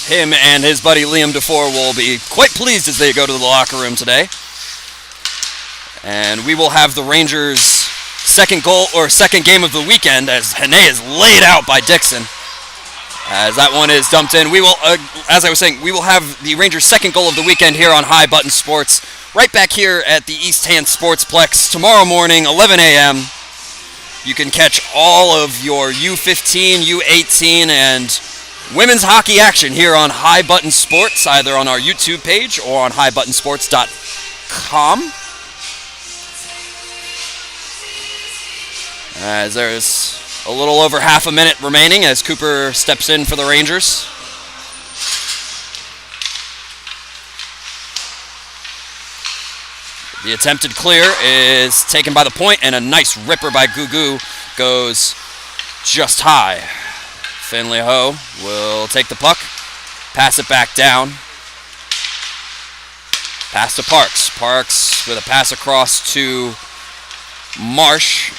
S1: Him and his buddy Liam Dufour will be quite pleased as they go to the locker room today. And we will have the Rangers' second goal, or second game of the weekend, as Hene is laid out by Dixon. As that one is dumped in, we will, as I was saying, we will have the Rangers' second goal of the weekend here on High Button Sports, right back here at the East Hand Sportsplex tomorrow morning, 11 a.m. You can catch all of your U15, U18, and women's hockey action here on High Button Sports, either on our YouTube page or on highbuttonsports.com. As there's a little over half a minute remaining as Cooper steps in for the Rangers. The attempted clear is taken by the point, and a nice ripper by Gugu goes just high. Finley Ho will take the puck, pass it back down. Pass to Parks. Parks with a pass across to Marsh.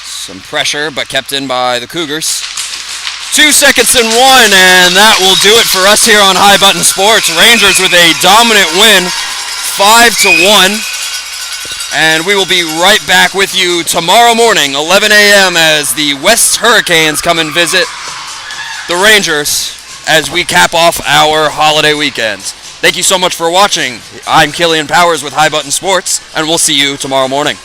S1: Some pressure, but kept in by the Cougars. 2 seconds and 1, and that will do it for us here on High Button Sports. Rangers with a dominant win, 5-1. And we will be right back with you tomorrow morning, 11 a.m., as the West Hurricanes come and visit the Rangers as we cap off our holiday weekend. Thank you so much for watching. I'm Killian Powers with High Button Sports, and we'll see you tomorrow morning.